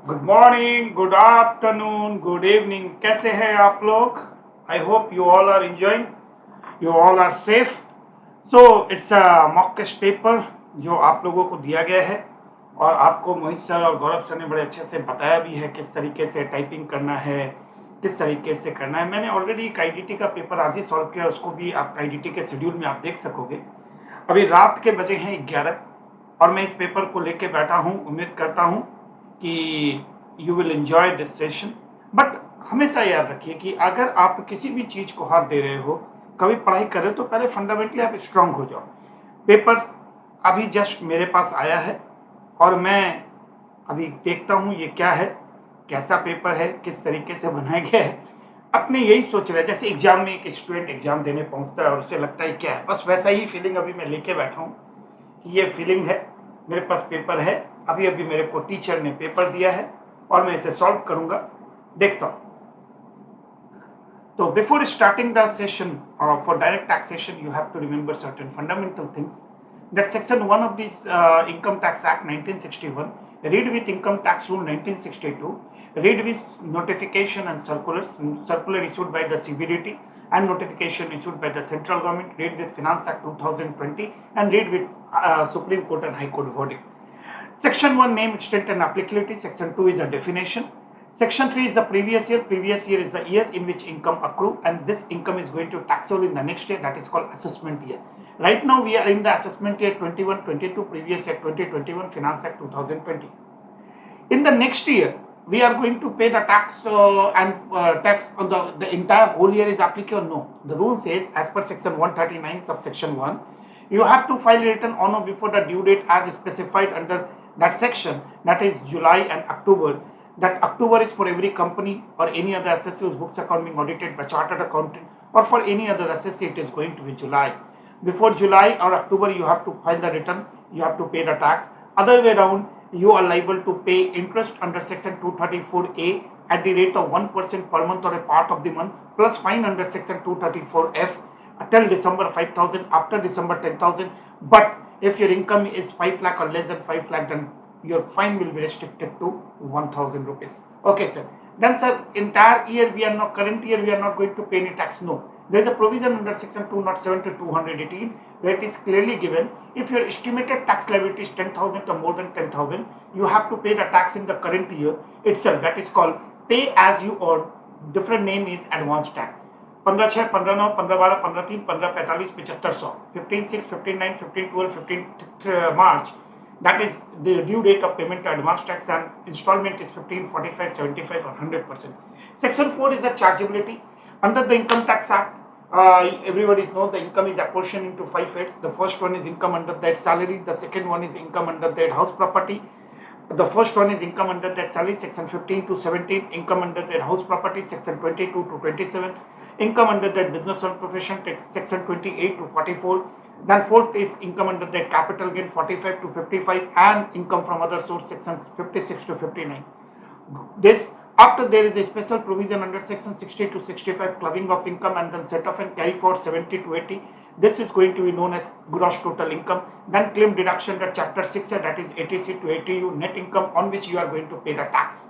Good morning, good afternoon, good evening. कैसे हैं आप लोग? I hope you all are enjoying, you all are safe. So it's a mock test paper जो आप लोगों को दिया गया है, और आपको मोहित सर और गौरव सर ने बड़े अच्छे से बताया भी है किस तरीके से टाइपिंग करना है, किस तरीके से करना है। मैंने ऑलरेडी एक आईडीटी का पेपर आज ही सॉल्व किया, उसको भी आप आईडीटी के शेड्यूल में आप देख सकोगे। अभी रात के बजे हैं 11 और मैं इस पेपर को लेके बैठा हूँ। उम्मीद करता हूँ कि you will enjoy this session. But हमेशा याद रखिए कि अगर आप किसी भी चीज़ को हाथ दे रहे हो, कभी पढ़ाई कर रहे हो, तो पहले फंडामेंटली आप स्ट्रांग हो जाओ। पेपर अभी जस्ट मेरे पास आया है और मैं अभी देखता हूँ ये क्या है, कैसा पेपर है, किस तरीके से बनाया गया है। अपने यही सोच रहा है, जैसे एग्जाम में एक स्टूडेंट एग्जाम देने पहुंचता है और उसे लगता है क्या है, बस वैसा ही फीलिंग अभी मैं लेके बैठा हूँ कि ये फीलिंग है। मेरे पास पेपर है, अभी अभी मेरे को टीचर ने पेपर दिया है और मैं इसे सॉल्व करूंगा। देखता हूँ। तो before starting the session for direct taxation you have to remember certain fundamental things that section 1 of this income tax act 1961 read with income tax rule 1962, read with notification and circular issued by the CBDT and notification issued by the central government, read with finance act 2020 and read with Supreme Court and High Court verdict. Section 1 name, extent and applicability. Section 2 is a definition. Section 3 is the previous year. Previous year is the year in which income accrue, and this income is going to taxable in the next year. That is called assessment year. Right now we are in the assessment year 21-22, previous year 2021, Finance Act 2020. In the next year, we are going to pay the tax and tax on the entire whole year is applicable. No, the rule says as per section 139 subsection 1, you have to file a return on or before the due date as specified under that section, that is July and October. That October is for every company or any other assessee whose books account being audited by chartered accountant, or for any other assessee it is going to be July. Before July or October you have to file the return, you have to pay the tax. Other way around, you are liable to pay interest under section 234A at the rate of 1% per month or a part of the month, plus fine under section 234F till December 5,000, after December 10,000. But if your income is 5 lakh or less than 5 lakh, then your fine will be restricted to 1,000 rupees. Okay, sir. Then, sir, entire year we are not, current year we are not going to pay any tax. No. There is a provision under section 207 to 218 where it is clearly given, if your estimated tax liability is 10,000 or more than 10,000, you have to pay the tax in the current year itself. That is called pay as you earn. Different name is advance tax. 15/6, 15/9, 15/12, 15/3, 15/45, 7500, 15/6, 15/9, 15/12, 15 March. That is the due date of payment to advance tax, and installment is 15, 45, 75 or 100%. Section 4 is a chargeability. Under the Income Tax Act, everybody knows the income is apportioned into 5 heads. The first one is income under that salary. The second one is income under that house property. The first one is income under that salary, section 15 to 17, income under that house property, section 22 to 27, income under that business or profession, section 28 to 44. Then fourth is income under that capital gain, 45 to 55, and income from other source, sections 56 to 59. This, after there is a special provision under section 60 to 65, clubbing of income and then set off and carry forward 70 to 80. This is going to be known as gross total income. Then claim deduction under chapter 6, that is 80C to 80U, net income on which you are going to pay the tax.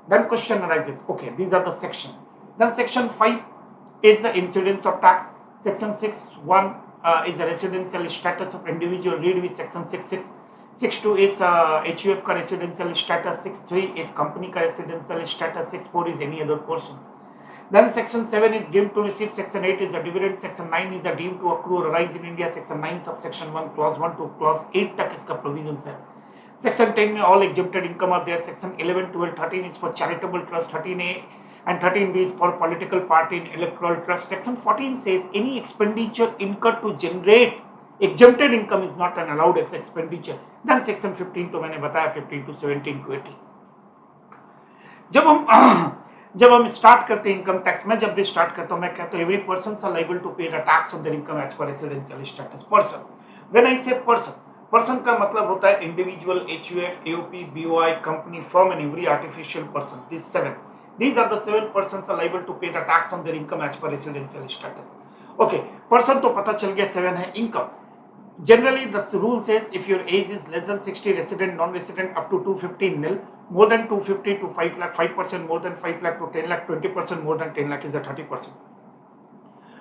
Then question arises, okay, these are the sections. Then section 5 is the incidence of tax. Section 6(1) is the residential status of individual, read with section 6(6). 6(2) is HUF का residential status. 6(3) is company का residential status. 6(4) is any other person. Then section 7 is deemed to receive. Section 8 is a dividend. Section 9 is a deemed to accrue or arise in India. Section 9 subsection 1 clause 1 to clause 8 तक इसका provisions है. Section 10 में all exempted income are there. Section 11, 12, 13 is for charitable trust. 13A and 13B is for political party and electoral trust. Section 14 says any expenditure incurred to generate exempted income is not an allowed expenditure. Then section 15 तो मैंने बताया 15 to 17 to 18. जब हम start करते हैं income tax, मैं जब भी स्टार्ट करता हूं मैं कहता हूं every person are liable to pay the tax on their income as per residential status. Person, when I say person का मतलब होता है individual, HUF, AOP, BOI, company, firm and every artificial person. This seven, these are the 7 persons are liable to pay the tax on their income as per residential status. Okay, person तो पता चल गया 7 है. Income, Generally, the rule says if your age is less than 60, resident, non-resident up to 250 nil, more than 250 to 5 lakh, 5%, more than 5 lakh to 10 lakh, 20%, more than 10 lakh is the 30%.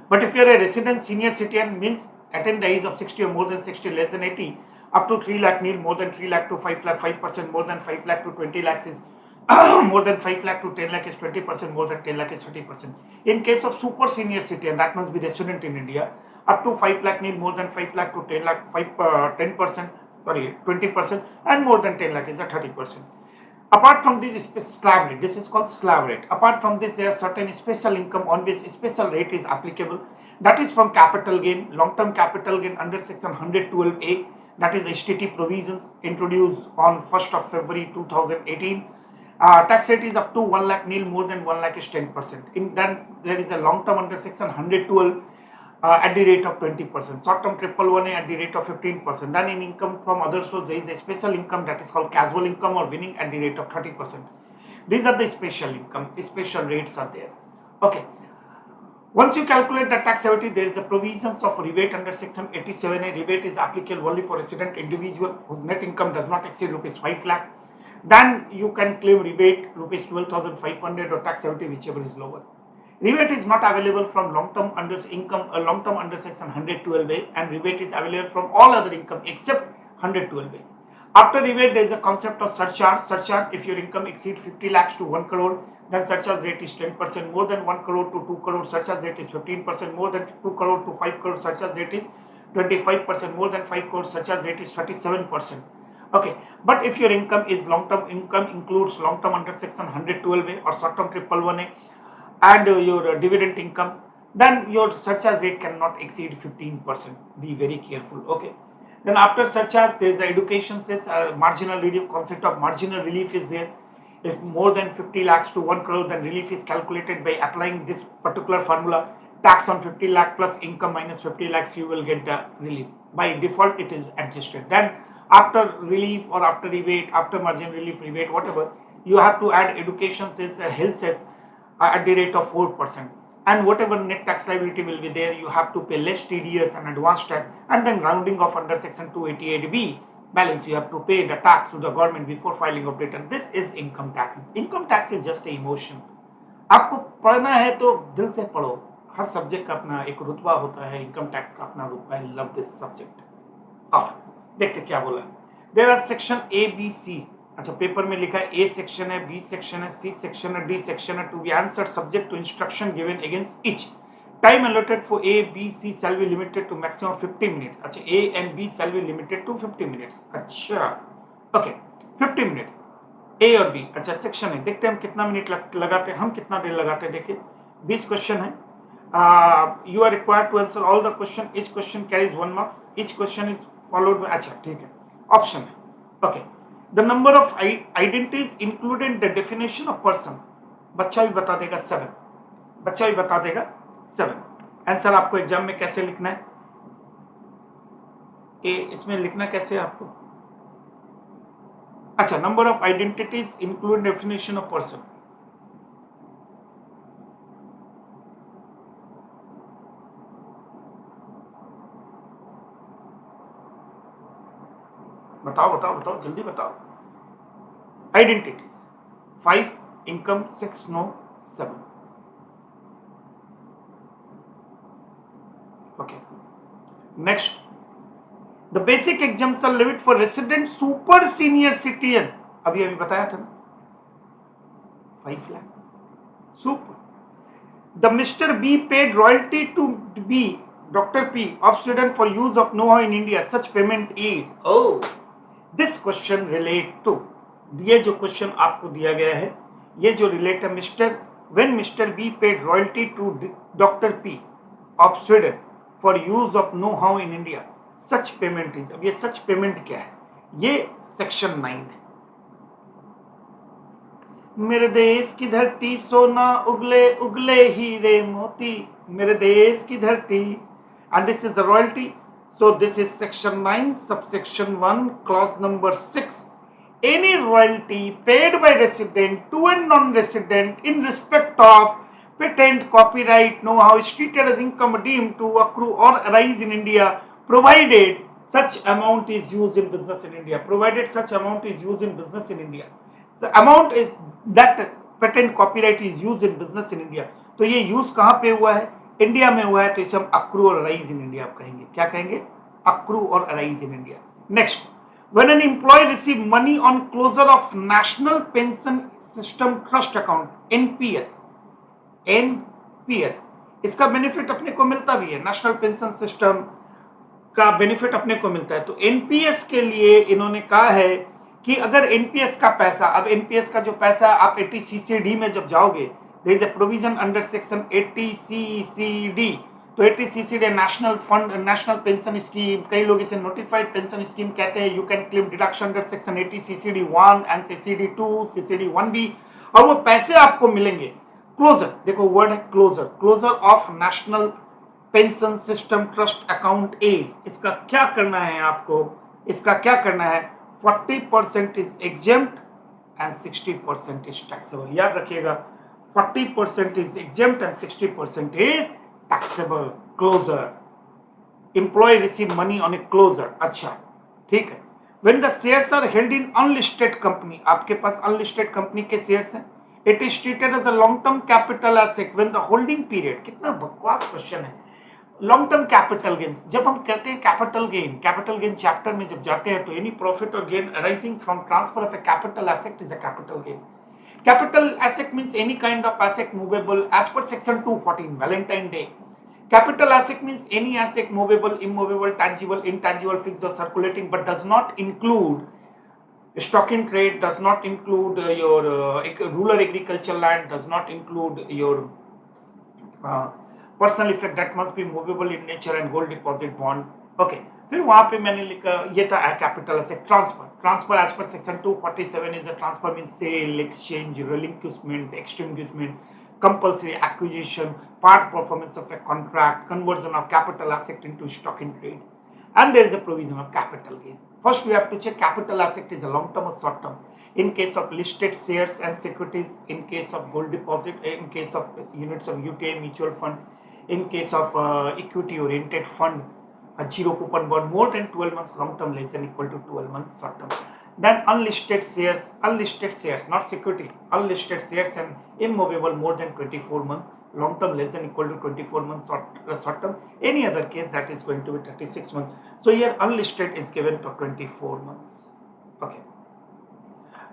But if you are a resident senior citizen, means attain the age of 60 or more than 60, less than 80, up to 3 lakh nil, more than 3 lakh to 5 lakh, 5%, more than 5 lakh to 20 lakhs is more than 5 lakh to 10 lakh is 20%, more than 10 lakh is 30%. In case of super senior citizen, that must be resident in India, up to 5 lakh nil, more than 5 lakh to 10 lakh, 10%, sorry, 20%, and more than 10 lakh is the 30%. Apart from this slab rate, this is called slab rate. Apart from this, there are certain special income on which special rate is applicable. That is from capital gain, long-term capital gain under section 112A. That is HTT provisions introduced on 1st of February 2018. Tax rate is up to 1 lakh nil, more than 1 lakh is 10%. In then there is a long-term under section 112 at the rate of 20%, short-term 111A at the rate of 15%. Then in income from other sources, there is a special income that is called casual income or winning at the rate of 30%. These are the special income, special rates are there. Okay. Once you calculate the taxability, there is a provisions of rebate under section 87A. Rebate is applicable only for resident individual whose net income does not exceed rupees 5 lakh. Then you can claim rebate rupees 12,500 or taxability whichever is lower. Rebate is not available from long-term under income, long-term under section 112A, and rebate is available from all other income except 112A. After rebate, there is a concept of surcharge. Surcharge, if your income exceeds 50 lakhs to 1 crore, then surcharge rate is 10%. More than 1 crore to 2 crore, surcharge rate is 15%. More than 2 crore to 5 crore, surcharge rate is 25%. More than 5 crore, surcharge rate is 37%. Okay, but if your income is long-term income includes long-term under section 112A or short-term 111A, and your dividend income, then your surcharge rate cannot exceed 15%. Be very careful. Okay. Then after surcharge, there is the education says marginal relief. Concept of marginal relief is there. If more than 50 lakhs to 1 crore, then relief is calculated by applying this particular formula. Tax on 50 lakh plus income minus 50 lakhs, you will get the relief. By default, it is adjusted. Then after relief or after rebate, after margin relief, rebate, whatever, you have to add education says, health says, at the rate of 4%, and whatever net tax liability will be there, you have to pay less TDS and advance tax, and then rounding off under section 288B balance, you have to pay the tax to the government before filing of return. This is income tax. Income tax is just a emotion. आपको पढ़ना है तो दिल से पढ़ो. हर subject का अपना एक रुतबा होता है, इनकम टैक्स का अपना रुतबा है. Love this subject. अब देखते क्या बोला. There are section A B C. अच्छा, पेपर में लिखा है ए सेक्शन है, बी सेक्शन है, सी सेक्शन है, डी सेक्शन है. To be answered subject to instruction given against each. Time allotted for A B C shall be limited to maximum 50 minutes. अच्छा, A and B shall be limited to 50 minutes. अच्छा, okay, 50 minutes ए और B. अच्छा, section है. देखते हैं हम कितना minute लगाते हैं, हम कितना देर लगाते हैं. देखिए 20 क्वेश्चन है. You are required to answer all the question. Each question carries 1 marks. Each question is followed by. अच्छा, ठीक है, ऑप्शन है. Okay. The number of identities included the definition of person. बच्चा भी बता देगा 7. बच्चा भी बता देगा 7. आंसर आपको एग्जाम में कैसे लिखना है, इसमें लिखना कैसे है आपको. अच्छा, number of identities include definition of person. बताओ बताओ बताओ, जल्दी बताओ. Identities 5, income 6, no 7. Okay, next. The basic example limit for resident super senior citizen, अभी अभी बताया था ना, 5 lakh. Super. The mister B paid royalty to B Dr. P of Sweden for use of know-how in India. Such payment is. Oh, this question relate to. ये जो question आपको दिया गया है, ये जो रिलेट है mister, when Mr. B paid royalty to Dr. P of Sweden for use of know-how in India. Such payment is. अब ये such payment क्या है? ये सेक्शन 9 है. मेरे देश की धरती सोना उगले उगले हीरे मोती, मेरे देश की धरती. And this is a royalty. So this is section 9, subsection 1, clause number 6. Any royalty paid by resident to a non-resident in respect of patent, copyright, know-how is treated as income deemed to accrue or arise in India, provided such amount is used in business in India, provided such amount is used in business in India, the amount is that patent copyright is used in business in India. तो ये use कहां पे हुआ है? India में हुआ है, तो इसे हम अक्रू और अराइज इन इंडिया आप कहेंगे। क्या कहेंगे? अक्रू और arise in India. Next, when an employee receive money on closure of national pension system trust account nps, nps इसका बेनिफिट अपने को मिलता भी है, नेशनल पेंशन सिस्टम का बेनिफिट अपने को मिलता है। तो एनपीएस के लिए इन्होंने कहा है कि अगर एनपीएस का पैसा, अब एनपीएस का जो पैसा आप 80 सीसीडी में जब जाओगे, there is a provision under section 80 CCD, तो 80 CCD national fund, national pension scheme, कई लोग इसे नोटिफाइड पेंशन स्कीम कहते हैं। You can claim deduction under section 80 CCD 1 and CCD 2 CCD 1B, और वो पैसे आपको मिलेंगे। क्लोजर, देखो वर्ड है closure, closure of national pension system trust account is, इसका क्या करना है आपको? इसका क्या करना है? 40% is exempt and 60% is taxable. याद रखिएगा, 40% is exempt and 60% is taxable. Closure, employ receive money on a closure. अच्छा, ठीक है। When the shares are held in unlisted company, आपके पास अनलिस्टेड कंपनी के शेयर्स हैं, it is treated as a long term capital asset when the holding period. कितना बकवास question है। लॉन्ग टर्म कैपिटल गेन्स, जब हम कहते हैं कैपिटल गेन चैप्टर में जब जाते हैं, तो एनी प्रॉफिट और gain arising from transfer of a capital asset is a capital gain. Capital asset means any kind of asset movable as per section 214 Valentine day. Capital asset means any asset movable, immovable, tangible, intangible, fixed or circulating, but does not include stock in trade, does not include your rural agricultural land, does not include your personal effect that must be movable in nature and gold deposit bond. Okay, फिर वहां पे मैंने लिखा, ये था capital asset. Transfer as per section 247 is a transfer means sale, exchange, relinquishment, extinguishment, compulsory acquisition, part performance of a contract, conversion of capital asset into stock in trade, and there is a provision of capital gain. First we have to check capital asset is a long term or short term. In case of listed shares and securities, in case of gold deposit, in case of units of UTI mutual fund, in case of equity oriented fund, a zero coupon bond, more than 12 months long term, less than equal to 12 months short term. Then unlisted shares, not securities, unlisted shares and immovable more than 24 months long term, less than equal to 24 months short term. Any other case that is going to be 36 months. So here unlisted is given to 24 months. Okay.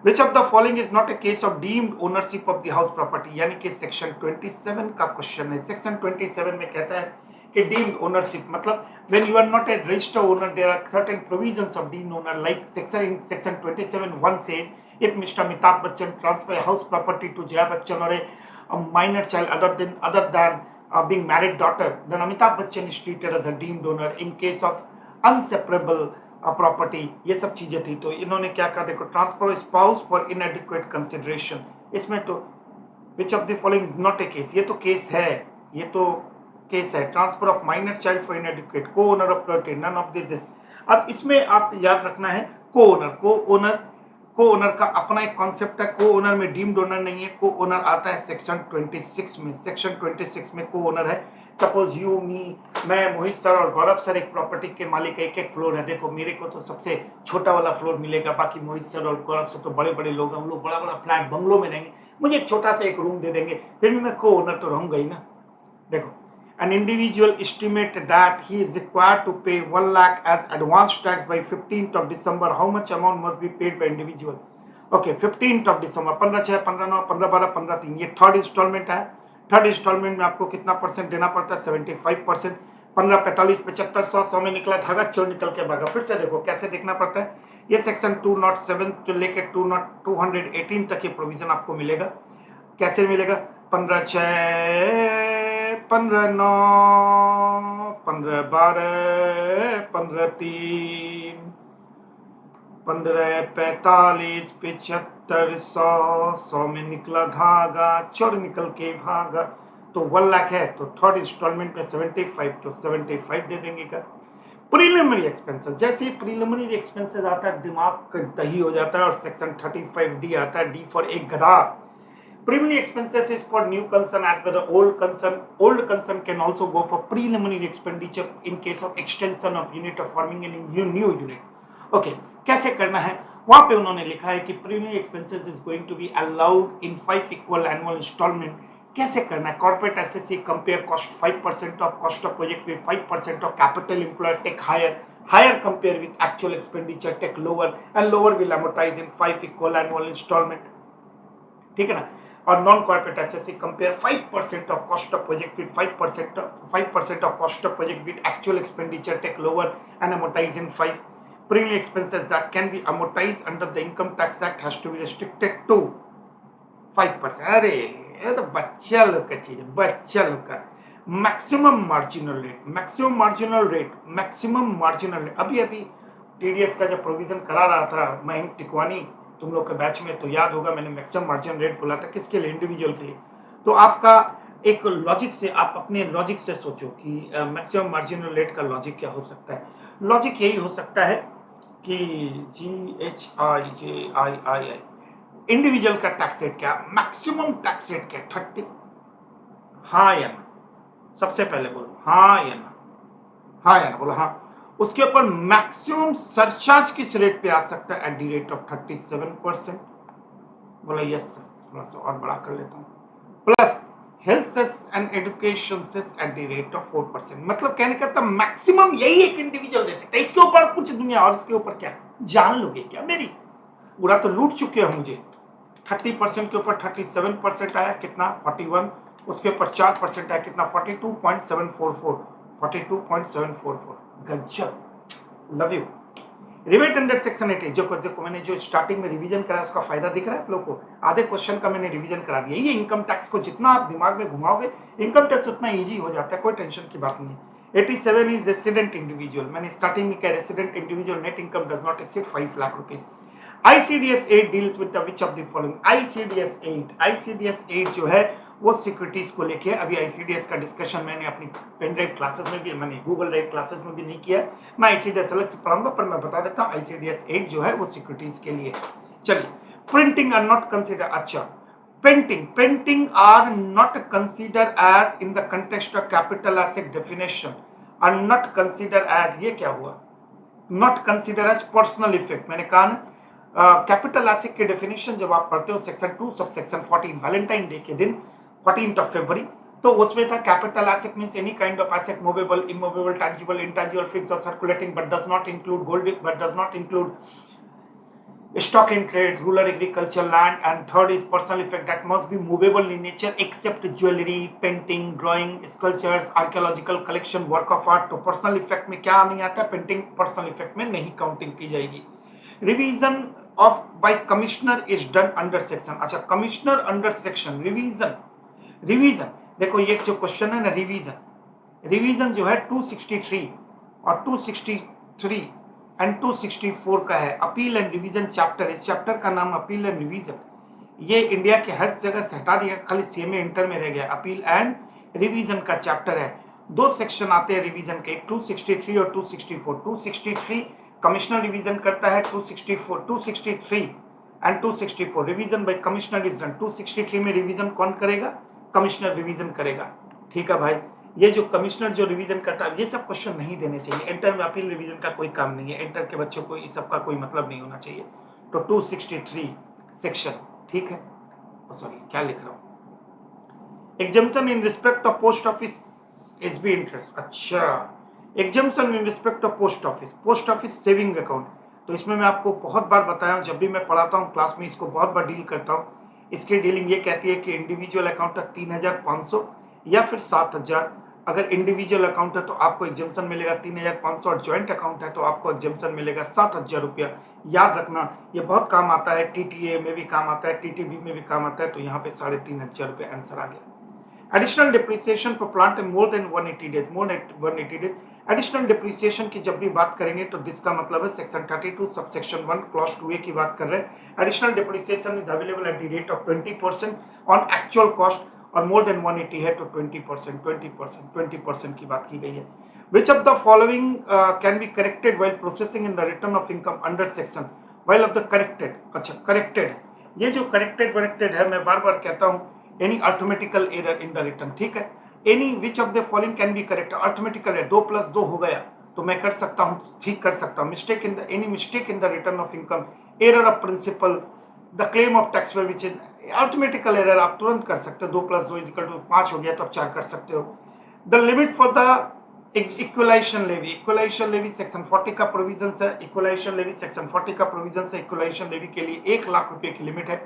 Which of the following is not a case of deemed ownership of the house property? यानी कि section 27 का question है। Section 27 में कहता है कि deemed ownership मतलब when you are not a registered owner, there are certain provisions of deemed owner, like section 27(1) says if Mr. Amitabh Bachchan transfer a house property to Jaya Bachchan or a minor child other than being married daughter, then Amitabh Bachchan is treated as a deemed owner in case of unseparable property. ये सब चीजें थी, तो इन्होंने क्या कहा, देखो transfer spouse for inadequate consideration, इसमें तो which of the following is not a case, ये तो केस है, ये तो केस है। Transfer of minor child for inadequate, co-owner of property, none of this. अब इसमें आप याद रखना है को ओनर का अपना एक कॉन्सेप्ट है। को ओनर में डीम्ड ओनर नहीं है, को ओनर आता है सेक्शन 26 में। सेक्शन 26 में को ओनर है। सपोज यू, मी, मैं, मोहित सर और गौरव सर एक प्रॉपर्टी के मालिक, एक फ्लोर है। देखो मेरे को तो सबसे छोटा वाला फ्लोर मिलेगा, बाकी मोहित सर और गौरव सर तो बड़े बड़े लोग हैं, हम लोग बड़ा बड़ा फ्लैट बंगलों में रहेंगे, मुझे एक छोटा सा एक रूम दे देंगे, फिर भी मैं को ओनर तो रहूंगा ही ना। देखो, an individual estimate that he is required to pay 1 lakh as advance tax by 15th of December. How much amount must be paid by individual? Okay, 15th of December, 15/6, 15/9, 15/12, 15/3, ये थर्ड इंस्टॉलमेंट है। Third instalment में आपको कितना percent देना पड़ता है? 75%। 15, 45, 75, 100 में निकला धागा, चोर निकल के भागा। फिर से देखो कैसे देखना पड़ता है। ये सेक्शन 207 to लेके 218 तक ये प्रोविजन आपको मिलेगा। कैसे मिलेगा? 15/6, 15/9, 15/12, 15/3, 15/45, 75, 100 में निकला धागा, चोर निकल के भागा। तो 1 लाख है, तो थर्ड इंस्टॉलमेंट में 75, तो 75 दे देंगे। का प्रीलिमिनरी एक्सपेंसेस, जैसे ही प्रीलिमिनरी एक्सपेंसेस आता है दिमाग का दही हो जाता है, और सेक्शन 35D आता है, डी फॉर एक गधा। Preliminary expenses is for new concern as well as old concern. Old concern can also go for preliminary expenditure in case of extension of unit of farming in new unit. Okay, कैसे करना है? वहां पे उन्होंने लिखा है कि preliminary expenses is going to be allowed in 5 equal annual installment. कैसे करना है? Corporate assessee compare cost 5% of cost of project with 5% of capital employed take higher compare with actual expenditure take lower, and lower will amortize in 5 equal annual installment. ठीक है ना? और non corporate assessee compare 5% of cost of project with 5% of cost of project with actual expenditure take lower and amortise in 5 preliminary expenses that can be amortized under the income tax act has to be restricted to 5%. अरे ये तो बच्चा लोग का चीज है, बच्चा लोग का मैक्सिमम मार्जिनल रेट अभी टीडीएस का जब प्रोविजन करा रहा था मयंक टिकवानी तुम लोग के बैच में, तो याद होगा मैंने मैक्सिमम मार्जिन रेट बोला था किसके लिए? इंडिविजुअल के लिए। तो आपका एक लॉजिक से, आप अपने लॉजिक से सोचो कि मैक्सिमम मार्जिनल रेट का लॉजिक क्या हो सकता है। लॉजिक यही हो सकता है कि GHIJII इंडिविजुअल का टैक्स रेट क्या, मैक्सिमम टैक्स रेट क्या, 30। हाँ या ना? सबसे पहले बोलो हाँ या ना? हाँ या ना बोलो हाँ। उसके ऊपर मैक्सिमम सरचार्ज किस रेट पे आ सकता है? Eight the rate of 37%। बोला यस सर, थोड़ा सा और बड़ा कर लेता हूँ। Plus health cess and education cess at the rate of 4%। मतलब कहने का मैक्सिमम यही एक इंडिविजुअल दे सकता है, इसके ऊपर कुछ दुनिया और इसके ऊपर क्या जान लोगे क्या मेरी? पूरा तो लूट चुके हो मुझे। 30% के ऊपर 37% आया कितना? 41। उसके ऊपर 4% आया कितना? 42.744। गजब, love you. Rivet under section 8 देखो मैंने जो स्टार्टिंग में रिवीजन करा उसका फायदा दिख रहा है आप लोग को। आधे क्वेश्चन का मैंने रिवीजन करा दिया। ये इनकम टैक्स को जितना आप दिमाग में घुमाओगे इनकम टैक्स उतना इजी हो जाता है, कोई टेंशन की बात नहीं है। 87 इज रेसिडेंट इंडिविजुअल। मैंने स्टार्टिंग में कहा resident individual net income does not exceed 5 lakh rupees. ICDS 8 deals with which of the following? ICDS 8 जो है वो सिक्योरिटीज को लेके। अभी ICDS का डिस्कशन मैंने अपनी पेन ड्राइव क्लासेस में भी, मैंने गूगल ड्राइव क्लासेस में भी नहीं किया। मैं ICDS अलग से पढ़ाऊंगा, पर मैं बता देता हूँ ICDS 8 जो है वो सिक्योरिटीज के लिए। चलिए, प्रिंटिंग आर नॉट कंसिडर। अच्छा, painting are not consider as in the context of capital asset definition, are not consider as, ये क्या हुआ? Not consider as personal effect. मैंने कहा ना कैपिटल एसेट के डेफिनेशन जब आप पढ़ते हो section 2 sub section 14 Valentine day के दिन 14th of February, तो उसमें था capital asset means any kind of asset, movable, immovable, tangible, intangible, fixed और circulating, but does not include gold, but does not include stock in trade, rural agriculture land, and third is personal effect that must be movable in nature except jewelry, painting, drawing, sculptures, archaeological collection, work of art। तो personal effect में क्या नहीं आता? Painting personal effect में नहीं counting की जाएगी। Revision of by commissioner is done under section. अच्छा, कमिश्नर अंडर सेक्शन रिवीजन देखो, ये जो क्वेश्चन है ना रिवीजन जो है 263 और 263 एंड 264 का है। अपील एंड रिवीजन चैप्टर, इस चैप्टर का नाम अपील एंड रिवीजन। ये इंडिया के हर जगह से हटा दिया, खाली सीएमए इंटर में रह गया। अपील एंड रिवीजन का चैप्टर है। 2 सेक्शन आते हैं रिवीजन के, 263 और 264। 263 कमिश्नर रिवीजन करता है, 263 and 264 revision by commissioner is done. 263 में रिवीजन कौन करेगा? कमिश्नर रिवीजन करेगा। ठीक है भाई, ये जो कमिश्नर जो रिवीजन करता है, ये सब क्वेश्चन नहीं देने चाहिए। इंटर में अपील रिवीजन का कोई काम नहीं है, इंटर के बच्चों को इस सब का कोई मतलब नहीं होना चाहिए। तो 263 सेक्शन, ठीक है। सॉरी, क्या लिख रहा हूँ? Exemption in respect of post office SB interest. अच्छा, exemption in respect of post office saving account. तो इसमें मैं आपको बहुत बार बताया हूँ, जब भी मैं पढ़ाता हूँ क्लास में इसको बहुत बार डील करता हूँ। इसकी डीलिंग ये कहती है कि इंडिविजुअल अकाउंट है 3500 या फिर 7000। अगर इंडिविजुअल अकाउंट है तो आपको एग्जम्पशन मिलेगा 3500 और ज्वाइंट अकाउंट है तो आपको एग्जम्पशन मिलेगा 7000 रुपया। याद रखना, ये बहुत काम आता है, टीटीए में भी काम आता है, टीटीबी में भी काम आता है। तो यहाँ पे 3500 रुपये आंसर आ गया। Additional depreciation for plant more than 180 days. Additional depreciation की जब भी बात करेंगे तो जिसका मतलब है section 32 sub section 1 clause 2A की बात कर रहे हैं। Additional depreciation is available at the rate of 20% on actual cost, और मोर देन 180 है तो 20% की बात की गई है। Which of the following can be corrected while processing in the return of income under section? While of the corrected, अच्छा corrected ये जो करेक्टेड वरेक्टेड है, मैं बार बार कहता हूँ, any arithmetical error in the return, ठीक है, any which of the following can be correct, arithmetical है, 2+2 हो गया तो मैं कर सकता हूँ, ठीक कर सकता हूँ, mistake in the any mistake in the return of income, error of principal, the claim of tax which is arithmetical error, आप तुरंत कर सकते हो, 2+2 इक्वल टू 5 हो गया तो आप 4 कर सकते हो। The limit for the equalisation levy, equalisation levy section 40 का प्रोविजन है, इक्वलाइजेशन लेवी सेक्शन 40 का प्रोविजन है, इक्वलाइजेशन लेवी के लिए 1 लाख रुपए की लिमिट है,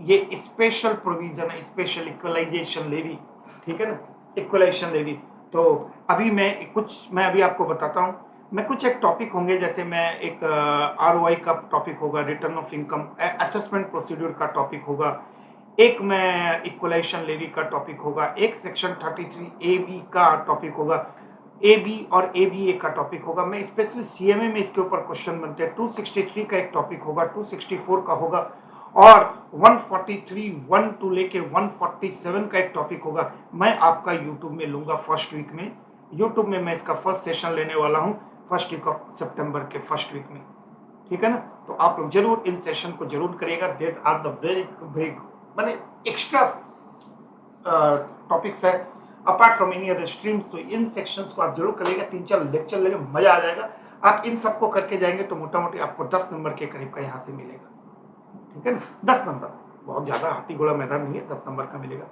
ये स्पेशल प्रोविजन है, स्पेशल इक्वलाइजेशन लेवी, ठीक है ना, इक्वलाइजेशन लेवी। तो अभी मैं अभी आपको बताता हूँ, मैं कुछ एक टॉपिक होंगे, जैसे मैं एक आरओआई का टॉपिक होगा, return of income assessment procedure का टॉपिक होगा, एक मैं इक्वलाइजेशन लेवी का टॉपिक होगा, एक सेक्शन 33 ए बी का टॉपिक होगा, ए बी और ए बी ए का टॉपिक होगा, मैं स्पेशली सीएमए में इसके ऊपर क्वेश्चन बनते हैं, 263 का एक टॉपिक होगा, 264 का होगा, और 143 1 टू लेके 147 का एक टॉपिक होगा। मैं आपका यूट्यूब में लूंगा फर्स्ट वीक में, यूट्यूब में मैं इसका फर्स्ट सेशन लेने वाला हूं फर्स्ट वीक ऑफ सितंबर के फर्स्ट वीक में, ठीक है ना। तो आप लोग जरूर इन सेशन को जरूर करिएगा, there are the very big माने एक्स्ट्रा टॉपिक्स है apart from any other streams, तो इन सेक्शंस को आप जरूर करिएगा, 3-4 लेक्चर लेंगे, मजा आ जाएगा। आप इन सबको करके जाएंगे तो मोटा मोटी आपको 10 नंबर के करीब का यहाँ से मिलेगा, ठीक है ना, 10 नंबर, बहुत ज्यादा हाथी घोड़ा मैदान नहीं है, 10 नंबर का मिलेगा।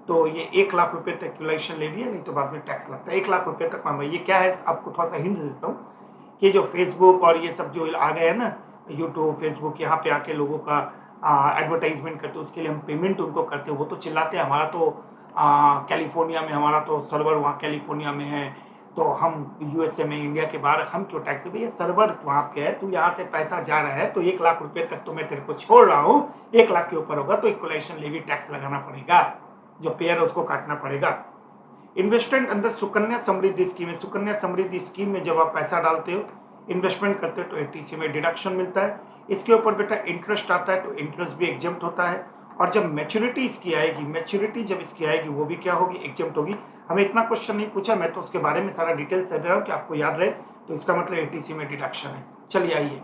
तो ये 1 लाख रुपए तक इक्वलाइजेशन ले लिए, नहीं तो बाद में टैक्स लगता है, 1 लाख रुपए तक मांगा। ये क्या है, आपको थोड़ा सा हिंट देता हूँ कि जो फेसबुक और ये सब जो आ गए हैं ना, यूट्यूब फेसबुक, यहाँ पे आके लोगों का एडवर्टाइजमेंट करते, उसके लिए हम पेमेंट उनको करते, वो तो चिल्लाते हैं हमारा तो कैलिफोर्निया में, हमारा तो सर्वर वहाँ कैलिफोर्निया में है, तो हम यूएसए में, इंडिया के बाहर हम क्यों टैक्स, भैया सर्वर वहाँ पे है, तू यहाँ से पैसा जा रहा है तो 1 लाख रुपए तक तो मैं तेरे को छोड़ रहा हूँ, 1 लाख के ऊपर होगा तो इक्वलाइजेशन लेवी टैक्स लगाना पड़ेगा, जो पेयर है उसको काटना पड़ेगा। इन्वेस्टमेंट अंदर सुकन्या समृद्धि स्कीम है, सुकन्या समृद्धि स्कीम में जब आप पैसा डालते हो, इन्वेस्टमेंट करते हो तो एटीसी में डिडक्शन मिलता है, इसके ऊपर बेटा इंटरेस्ट आता है तो इंटरेस्ट भी एग्जम्प्ट होता है, और जब मैच्योरिटी इसकी आएगी, मैच्योरिटी जब इसकी आएगी वो भी क्या होगी, एग्जम्प्ट होगी। हमें इतना क्वेश्चन नहीं पूछा, मैं तो उसके बारे में सारा डिटेल्स दे रहा हूँ कि आपको याद रहे, तो इसका मतलब एटीसी में डिडक्शन है। चलिए आइए,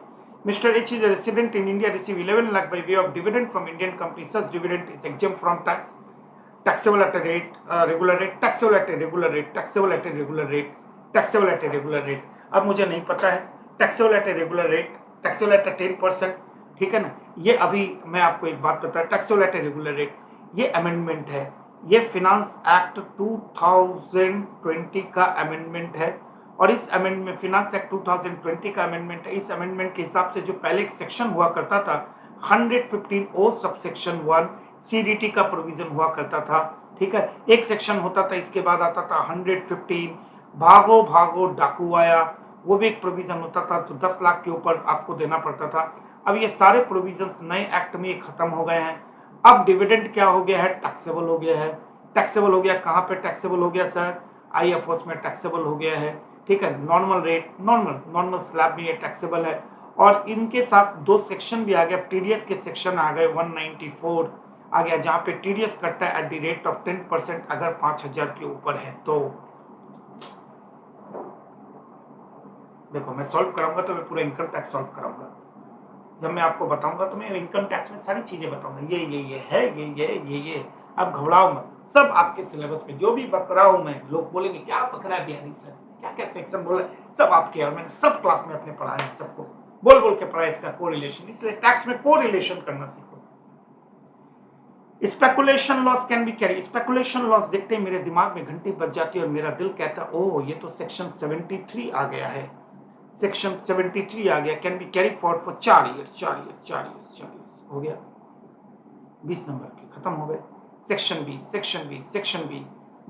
mister H is resident in India, receive 11 lakh by way of dividend from Indian company, such dividend is exempt from tax, taxable at a rate, regular rate, taxable at a regular rate, taxable at a regular rate, taxable at a regular rate। अब मुझे नहीं पता है taxable at a regular rate, taxable at a 10%, ठीक है ना। ये अभी मैं आपको एक बात बता, taxable at a regular rate, ये अमेंडमेंट है, ये फिनांस एक्ट 2020 का अमेंडमेंट है, और इस अमेंडमेंट फिनांस एक्ट 2020 का अमेंडमेंट है। इस अमेंडमेंट के हिसाब से जो पहले एक सेक्शन हुआ करता था 115 ओ सबसेक्शन 1 सीडीटी का प्रोविजन हुआ करता था, ठीक है, एक सेक्शन होता था, इसके बाद आता था 115 भागो भागो डाकू आया, वो भी एक प्रोविजन होता था, तो 10 लाख के ऊपर आपको देना पड़ता था। अब ये सारे प्रोविजंस नए एक्ट में खत्म हो गए हैं। अब डिविडेंड क्या हो गया है, टैक्सेबल हो गया है। टैक्सेबल हो गया, कहाँ पे टैक्सेबल हो गया सर, आईएफओस में टैक्सेबल हो गया है, ठीक है, नॉर्मल रेट, नॉर्मल स्लैब में ये टैक्सेबल है, और इनके साथ 2 सेक्शन भी आ गया, टीडीएस के सेक्शन आ गए, 194 आ गया, जहां पे टीडीएस कटता है एट द रेट ऑफ 10% अगर 5000 के ऊपर है। तो देखो, मैं सॉल्व कराऊंगा तो मैं पूरा इनकम टैक्स सॉल्व कराऊंगा, जब मैं आपको बताऊंगा तो मैं इनकम टैक्स में सारी चीजें बताऊंगा, ये है, ये आप घबराओ मत, सब आपके सिलेबस में जो भी बक रहा हूं मैं, लोग बोलेंगे क्या बक रहा है बिहारी सर, क्या क्या सेक्शन बोला, सब आपके, और मैंने सब क्लास में अपने पढ़ाया है, सबको बोल बोल के पढ़ाया इसका कोरिलेशन, इसलिए टैक्स में कोरिलेशन करना सीखो। Speculation loss can be carry, speculation loss देखते ही मेरे दिमाग में घंटी बज जाती है और मेरा दिल कहता है ओ ये तो सेक्शन 73 आ गया है, सेक्शन 73 आ गया, can be carry forward for 4 year हो गया, 20 नंबर के खत्म हो गए। Section B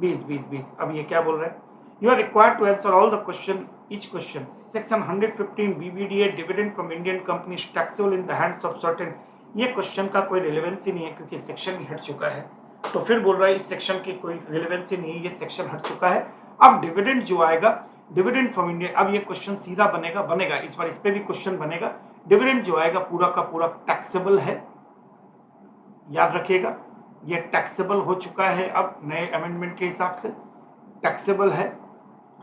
20। अब ये क्या बोल रहा है, you are required to answer all the question, each question. Section 115 BBDA dividend from Indian companies taxable in the hands of certain, ये क्वेश्चन का कोई रिलेवेंसी नहीं है क्योंकि सेक्शन ही हट चुका है, तो फिर बोल रहा है इस सेक्शन की कोई रिलेवेंसी नहीं है, ये सेक्शन हट चुका है। अब डिविडेंड जो आएगा, डिविडेंड फ्रॉम इंडिया, अब ये क्वेश्चन सीधा बनेगा इस बार, इस पे भी क्वेश्चन बनेगा। डिविडेंड जो आएगा पूरा का पूरा टैक्सेबल है, याद रखिएगा, ये टैक्सेबल हो चुका है, अब नए अमेंडमेंट के हिसाब से टैक्सेबल है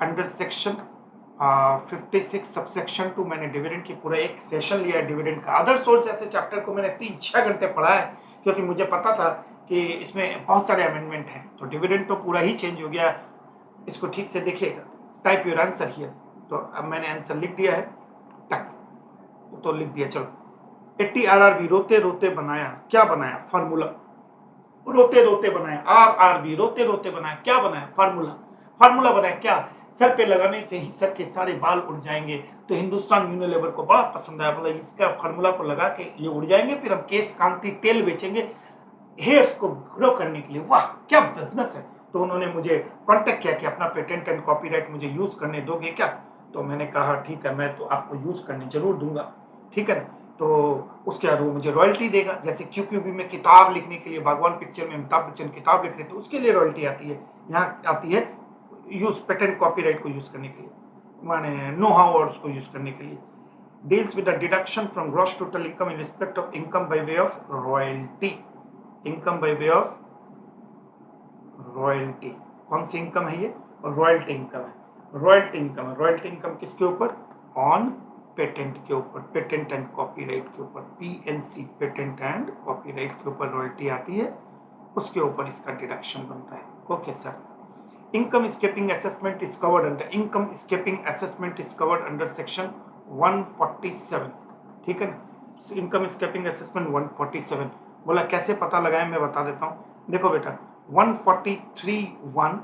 अंडर सेक्शन 56 सबसेक्शन 2 मैंने डिविडेंड की पूरा एक सेशन लिया है डिविडेंड का। अदर सोर्स ऐसे चैप्टर को मैंने 3-6 घंटे पढ़ा है, क्योंकि मुझे पता था कि इसमें बहुत सारे अमेंडमेंट हैं। तो डिविडेंड तो पूरा ही चेंज हो गया। इसको ठीक से देखिएगा। Type your answer here. तो अब मैंने आंसर लिख दिया है, टैक्स तो लिख दिया। चलो 80 RRB रोते रोते बनाया, क्या बनाया? फार्मूला। रोते रोते बनाया, RRB रोते रोते बनाया, क्या बनाया? फार्मूला। फार्मूला बनाया क्या? सर पे लगाने से ही सर के सारे बाल उड़ जाएंगे। तो हिंदुस्तान यूनिलीवर को बड़ा पसंद आया, बोला इसका फार्मूला को लगा के ये उड़ जाएंगे, फिर हम केश कांति तेल बेचेंगे हेयर्स को ग्रो करने के लिए। वाह क्या बिजनेस है। तो उन्होंने मुझे कांटेक्ट किया कि अपना पेटेंट एंड कॉपीराइट मुझे यूज करने दोगे क्या? तो मैंने कहा ठीक है, मैं तो आपको यूज करने जरूर दूंगा, ठीक है ना। तो उसके बाद वो मुझे रॉयल्टी देगा। जैसे QQB में किताब लिखने के लिए, भगवान पिक्चर में अमिताभ बच्चन किताब लिख रहे थे, उसके लिए रॉयल्टी आती है। यहाँ आती है यूज पेटेंट कॉपीराइट को यूज करने के लिए, माने नो हाउ और उसको यूज करने के लिए। Deals with the deduction from gross total income in respect of income by way of royalty. Income by way of royalty. कौन सी इनकम है ये? रॉयल्टी इनकम है। रॉयल्टी इनकम है। रॉयल्टी इनकम किसके ऊपर? ऑन पेटेंट के ऊपर, पेटेंट एंड कॉपीराइट के ऊपर। PNC पेटेंट एंड कॉपीराइट के ऊपर रॉयल्टी आती है, उसके ऊपर इसका डिडक्शन बनता है। Okay sir. Income escaping assessment is covered under, income escaping assessment is covered under section 147, ठीक है ना। Income escaping assessment 147। बोला कैसे पता लगाएं, मैं बता देता हूँ। देखो बेटा 143(1),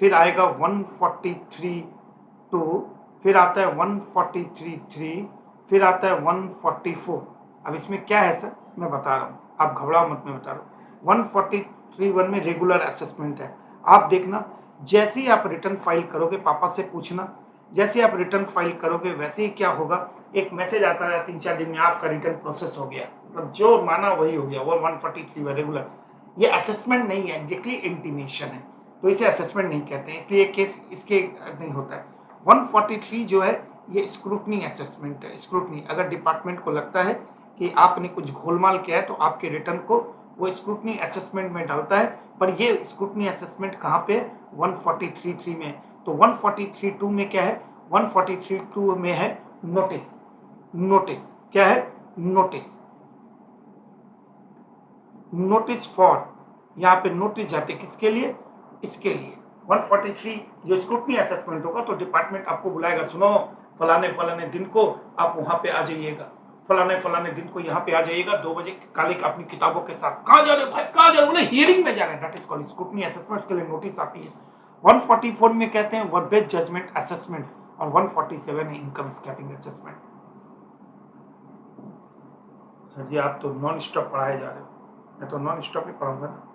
फिर आएगा 143(2), फिर आता है 143(3), फिर आता है 144। अब इसमें क्या है सर, मैं बता रहा हूँ, आप घबराओ मत, मैं बता रहा हूँ। 143(1) में रेगुलर असेसमेंट है। आप देखना जैसे ही आप रिटर्न फाइल करोगे, पापा से पूछना, जैसे ही आप रिटर्न फाइल करोगे वैसे ही क्या होगा, एक मैसेज आता है 3-4 दिन में आपका रिटर्न प्रोसेस हो गया। मतलब जो माना वही हो गया। वो 143 रेगुलर। ये असेसमेंट नहीं है, एग्जैक्टली इंटीमेशन है, तो इसे असेसमेंट नहीं कहते हैं, इसलिए केस इसके नहीं होता है। 143 जो है ये स्क्रूटनी असेसमेंट है। स्क्रूटनी, अगर डिपार्टमेंट को लगता है कि आपने कुछ घोलमाल किया है तो आपके रिटर्न को वो स्क्रूटनी असेसमेंट में डालता है। पर ये स्क्रूटनी असेसमेंट कहाँ पे? 143(3) में। तो 143(2) में क्या है? 143(2) में है नोटिस। नोटिस क्या है? नोटिस। नोटिस फॉर, यहाँ पे नोटिस जाते किसके लिए? इसके लिए 143 जो स्क्रूटनी असेसमेंट होगा, तो डिपार्टमेंट आपको बुलाएगा, सुनो फलाने फलाने दिन को आप वहां पे आ जाइएगा, फलाने फलाने दिन को यहाँ पे आ जाइएगा 2 बजे काले अपनी किताबों के साथ। कहाँ जा रहे हो भाई, कहाँ जा रहे हो? बोले हियरिंग में जा रहे हैं। That is called scrutiny assessment. उसके लिए नोटिस आती है। 144 में कहते हैं वर्क बेस्ड जजमेंट असेसमेंट, और 147 है इनकम स्कैपिंग असेसमेंट। सर जी आप तो नॉन स्टॉप पढ़ाए जा रहे हो। मैं तो नॉन स्टॉप ही पढ़ूंगा ना।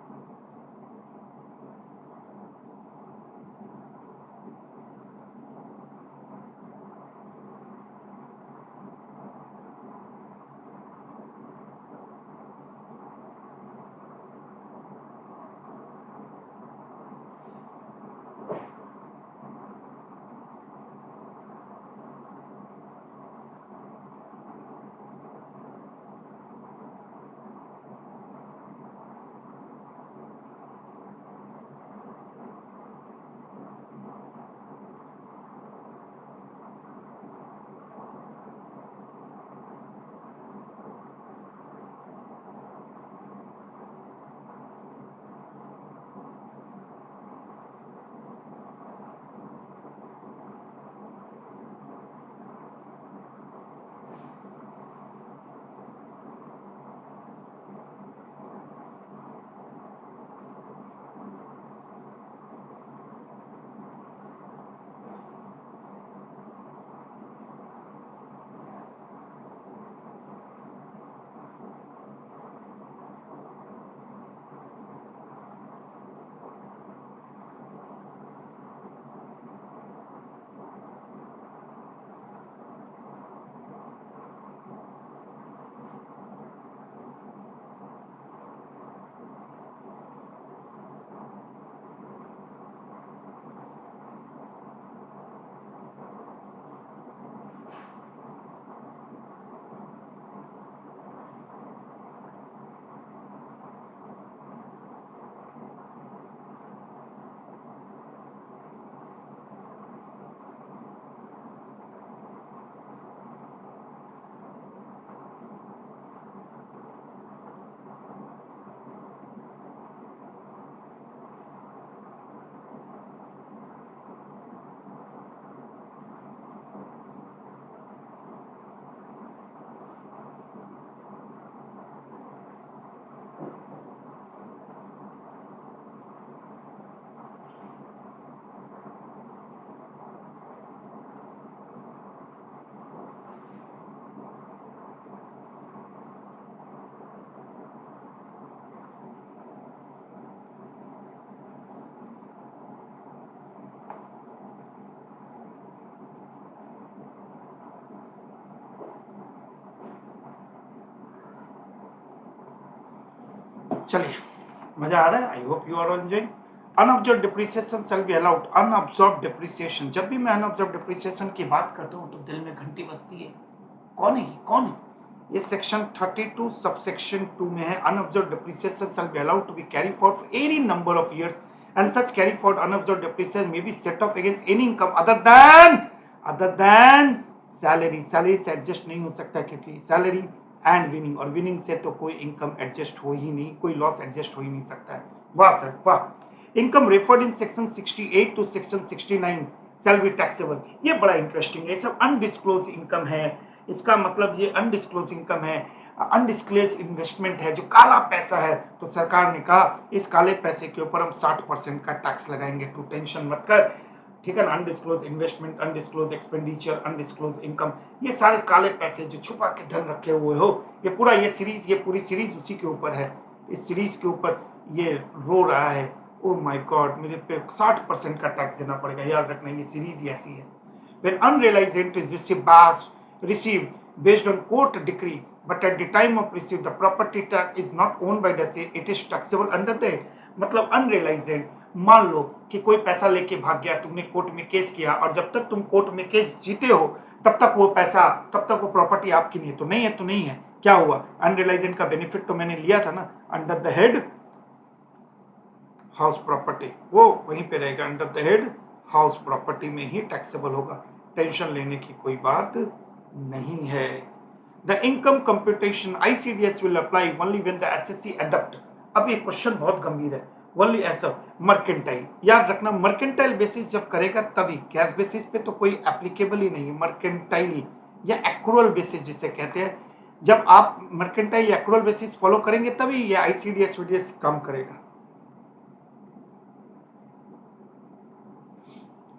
चलिए, मजा आ रहा है। I hope you are enjoying. Unabsorbed depreciation shall be allowed. Unabsorbed depreciation, जब भी मैं अनऑब्जर्व डिप्रिसिएशन की बात करता हूँ तो दिल में घंटी बजती है, कौन है ये, कौन है ये? सेक्शन 32 सबसेक्शन 2 में है, unabsorbed depreciation shall be allowed to be carry forward for any number of years and such carry forward unabsorbed depreciation may be set off against any income other than salary. Salary से adjust नहीं हो सकता, क्योंकि salary and winning, और winning से तो कोई income adjust हो ही नहीं, कोई लॉस एडजस्ट हो ही नहीं सकता है। वाह सर वाह। Income referred in section 68 to section 69 shall be taxable. ये बड़ा इंटरेस्टिंग है, ये सब अनडिस्क्लोज इनकम है। इसका मतलब ये अनडिस्क्लोज इनकम है, अनडिस्क्लोज इन्वेस्टमेंट है, जो काला पैसा है। तो सरकार ने कहा इस काले पैसे के ऊपर हम 60% का टैक्स लगाएंगे, तू टेंशन मत कर, ठीक है ना। Undisclosed investment, undisclosed expenditure, undisclosed income, ये सारे काले पैसे जो छुपा के धन रखे हुए हो, ये पूरी सीरीज उसी के ऊपर है। इस सीरीज के ऊपर ये रो रहा है, ओ माय गॉड, मुझे पे 60% का टैक्स देना पड़ेगा। याद रखना, ये सीरीज ही ऐसी है। When unrealized rent is received based on court decree, but at the time of receipt the property tax is not owned by the state, it is taxable under the, मतलब unrealise rent. मान लो कि कोई पैसा लेके भाग गया, तुमने court में केस किया, और जब तक तुम कोर्ट में केस जीते हो तब तक वो पैसा, तब तक वो प्रॉपर्टी आपकी नहीं है। तो नहीं है तो नहीं है, क्या हुआ? अनरियलाइज रेंट का बेनिफिट तो मैंने लिया था ना, under the head house property, वो वहीं पे रहेगा, under the head house property में ही टैक्सेबल होगा। टेंशन लेने की कोई बात नहीं है। The income computation ICDS will apply only when the assessee adopt. अब ये क्वेश्चन बहुत गंभीर है। ओनली एज अ मर्केंटाइल, याद रखना, मर्केंटाइल बेसिस जब करेगा तभी, कैश बेसिस पे तो कोई एप्लीकेबल ही नहीं है। मर्केंटाइल या एक्रूअल बेसिस जिसे कहते हैं, जब आप मर्केंटाइल या एक्रूअल बेसिस फॉलो करेंगे तभी ये ICDS काम करेगा।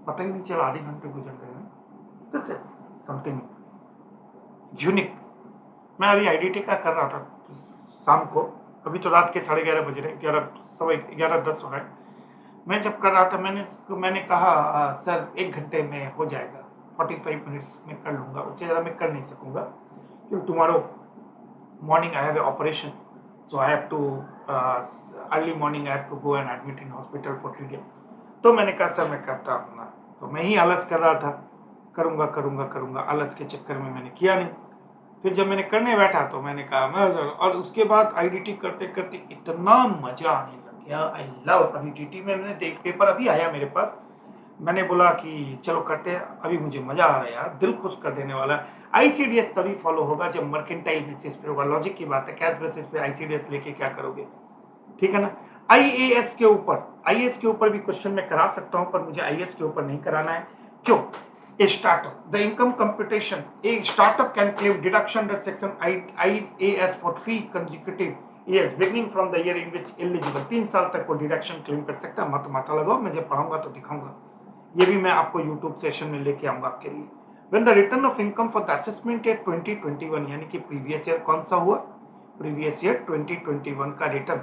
पता ही नहीं चला, आधे घंटे गुजर गए हैं। This is something unique. मैं अभी IDT का कर रहा था शाम को, अभी तो रात के 11:30 बज रहे, 11:10 हो रहा है। मैं जब कर रहा था, मैंने कहा सर 1 घंटे में हो जाएगा, 45 मिनट्स में कर लूँगा, उससे ज़्यादा मैं कर नहीं सकूँगा, क्योंकि tomorrow morning I have a operation, so I have to early morning I have to go and admit in hospital for 3 days। तो मैंने कहा सर मैं करता हूँ ना, तो मैं ही आलस कर रहा था, करूँगा, आलस के चक्कर में मैंने किया नहीं। फिर जब मैंने करने बैठा तो मैंने कहा मैं, और उसके बाद IDT करते करते इतना मजा आने लग गया। आई लव IDT में, मैंने देख पेपर अभी आया मेरे पास, मैंने बोला कि चलो करते हैं, अभी मुझे मजा आ रहा है यार, दिल खुश कर देने वाला है। ICDS तभी फॉलो होगा जब मर्केंटाइल बेसिस पे होगा। लॉजिक की बात है, कैश बेसिस पे ICDS लेके क्या करोगे, ठीक है ना। IAS के ऊपर भी क्वेश्चन मैं करा सकता हूं, पर मुझे IAS के ऊपर नहीं कराना है। क्यों? A startup, the income computation, a startup can claim deduction under section IAS for 3 consecutive years beginning from the year in which eligible। 3 साल तक वो डिडक्शन क्लेम कर सकता है। मत माथा लगाओ, मैं जब पढ़ाऊंगा तो दिखाऊंगा, ये भी मैं आपको यूट्यूब सेशन में लेके आऊंगा आपके लिए। When the return of income for the assessment year 2021, यानी कि प्रीवियस ईयर कौन सा हुआ, प्रीवियस ईयर 2021 का रिटर्न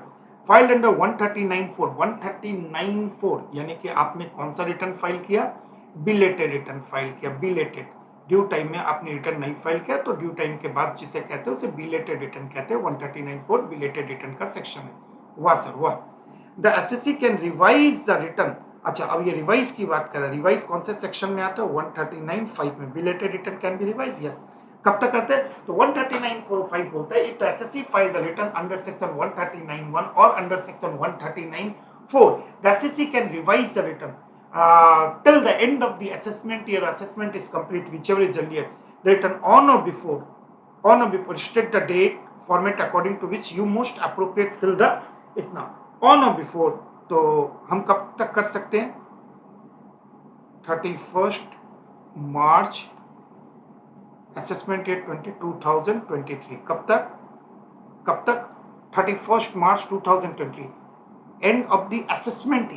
फाइल्ड अंडर 139(4), यानी कि आपने कौन सा रिटर्न फाइल किया, बिलेटेड रिटर्न फाइल किया। बिलेटेड, ड्यू टाइम में आपने रिटर्न नहीं फाइल किया तो ड्यू टाइम के बाद जिसे कहते हैं उसे बिलेटेड रिटर्न कहते हैं। 139(4) बिलेटेड रिटर्न का सेक्शन है। वाह सर वाह। The assessee can revise the return. अच्छा, अब ये रिवाइज की बात कर रहा है, रिवाइज कौन से सेक्शन में आता है, 139(5) में। Belated return can be revise, yes. कब तक करते हैं, तो 139(5) बोलता है if the assessee file the return under section 139(1) और under section 139(4), the assessee can revise the return till the end of the assessment year. Assessment is complete, whichever is earlier. The return on or before, state the date, format according to which you most appropriate fill the is now on or before। तो हम कब तक कर सकते हैं, 31 मार्च assessment year 2023। कब तक 31 मार्च 2020, end of the assessment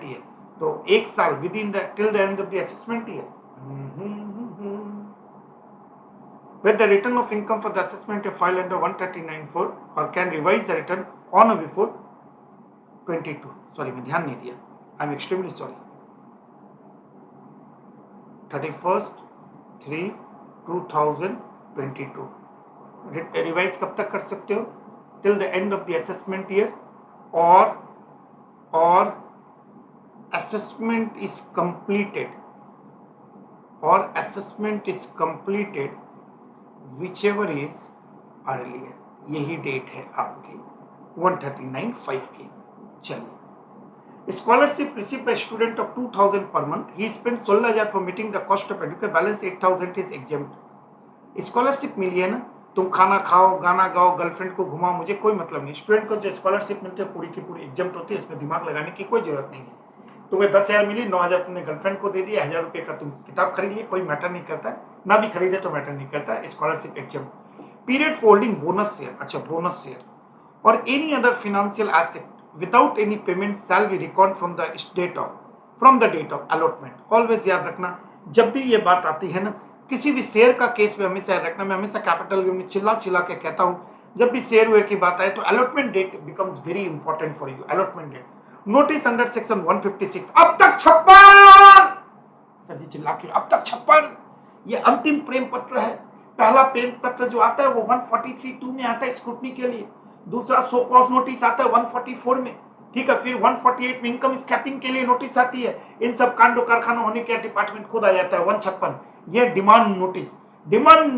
year, तो 1 साल with in the till the end of the assessment year. When the return of income for the assessment is filed under 139(4) or can revise the return on or before 22, sorry मैं ध्यान नहीं दिया, आई am extremely sorry. 31/3/2022 revise कब तक कर सकते हो, till the end of the assessment year, or assessment is completed, whichever is earlier. यही डेट है आपकी 139.5 की। चलिए, scholarship receive by student of 2000 per month, he spend 16,000 for meeting the cost of education, balance 8,000 is exempt. Scholarship मिली है ना, तुम खाना खाओ, गाना गाओ, गर्लफ्रेंड को घुमाओ, मुझे कोई मतलब नहीं। स्टूडेंट को जो स्कॉलरशिप मिलती है पूरी की पूरी एग्जाम्प्ट होती है, इसमें दिमाग लगाने की कोई जरूरत नहीं है। तुम्हें 10,000 मिली, 9,000 तुमने गर्लफ्रेंड को दे दिया, 1,000 रुपए का तुम किताब खरीद लिए, कोई मैटर नहीं करता, ना भी खरीदे तो मैटर नहीं करता। Scholarship exempt. Period for holding bonus share, अच्छा बोनस शेयर और any other financial asset without any payment shall be record from the date of allotment. Always याद रखना, जब भी ये बात आती है ना, किसी भी शेयर का केस में हमेशा याद रखना, मैं हमेशा कैपिटल में चिल्ला के कहता हूं, जब भी शेयर वेयर की बात आए तो allotment date becomes very important for you. Allotment date, notice under section 156, अब तक 56, सर जी चिल्ला के, अब तक 56, ये अंतिम प्रेम पत्र है। पहला प्रेम पत्र जो आता है वो 143(2) में आता है स्क्रूटनी के लिए, दूसरा सो कॉज नोटिस आता है 144 में, ठीक है, फिर 148 में इनकम स्कैपिंग के लिए नोटिस आती है। इन सब कांडो कारखाना होने के डिपार्टमेंट खुद आ जाता है 156। ये डिमांड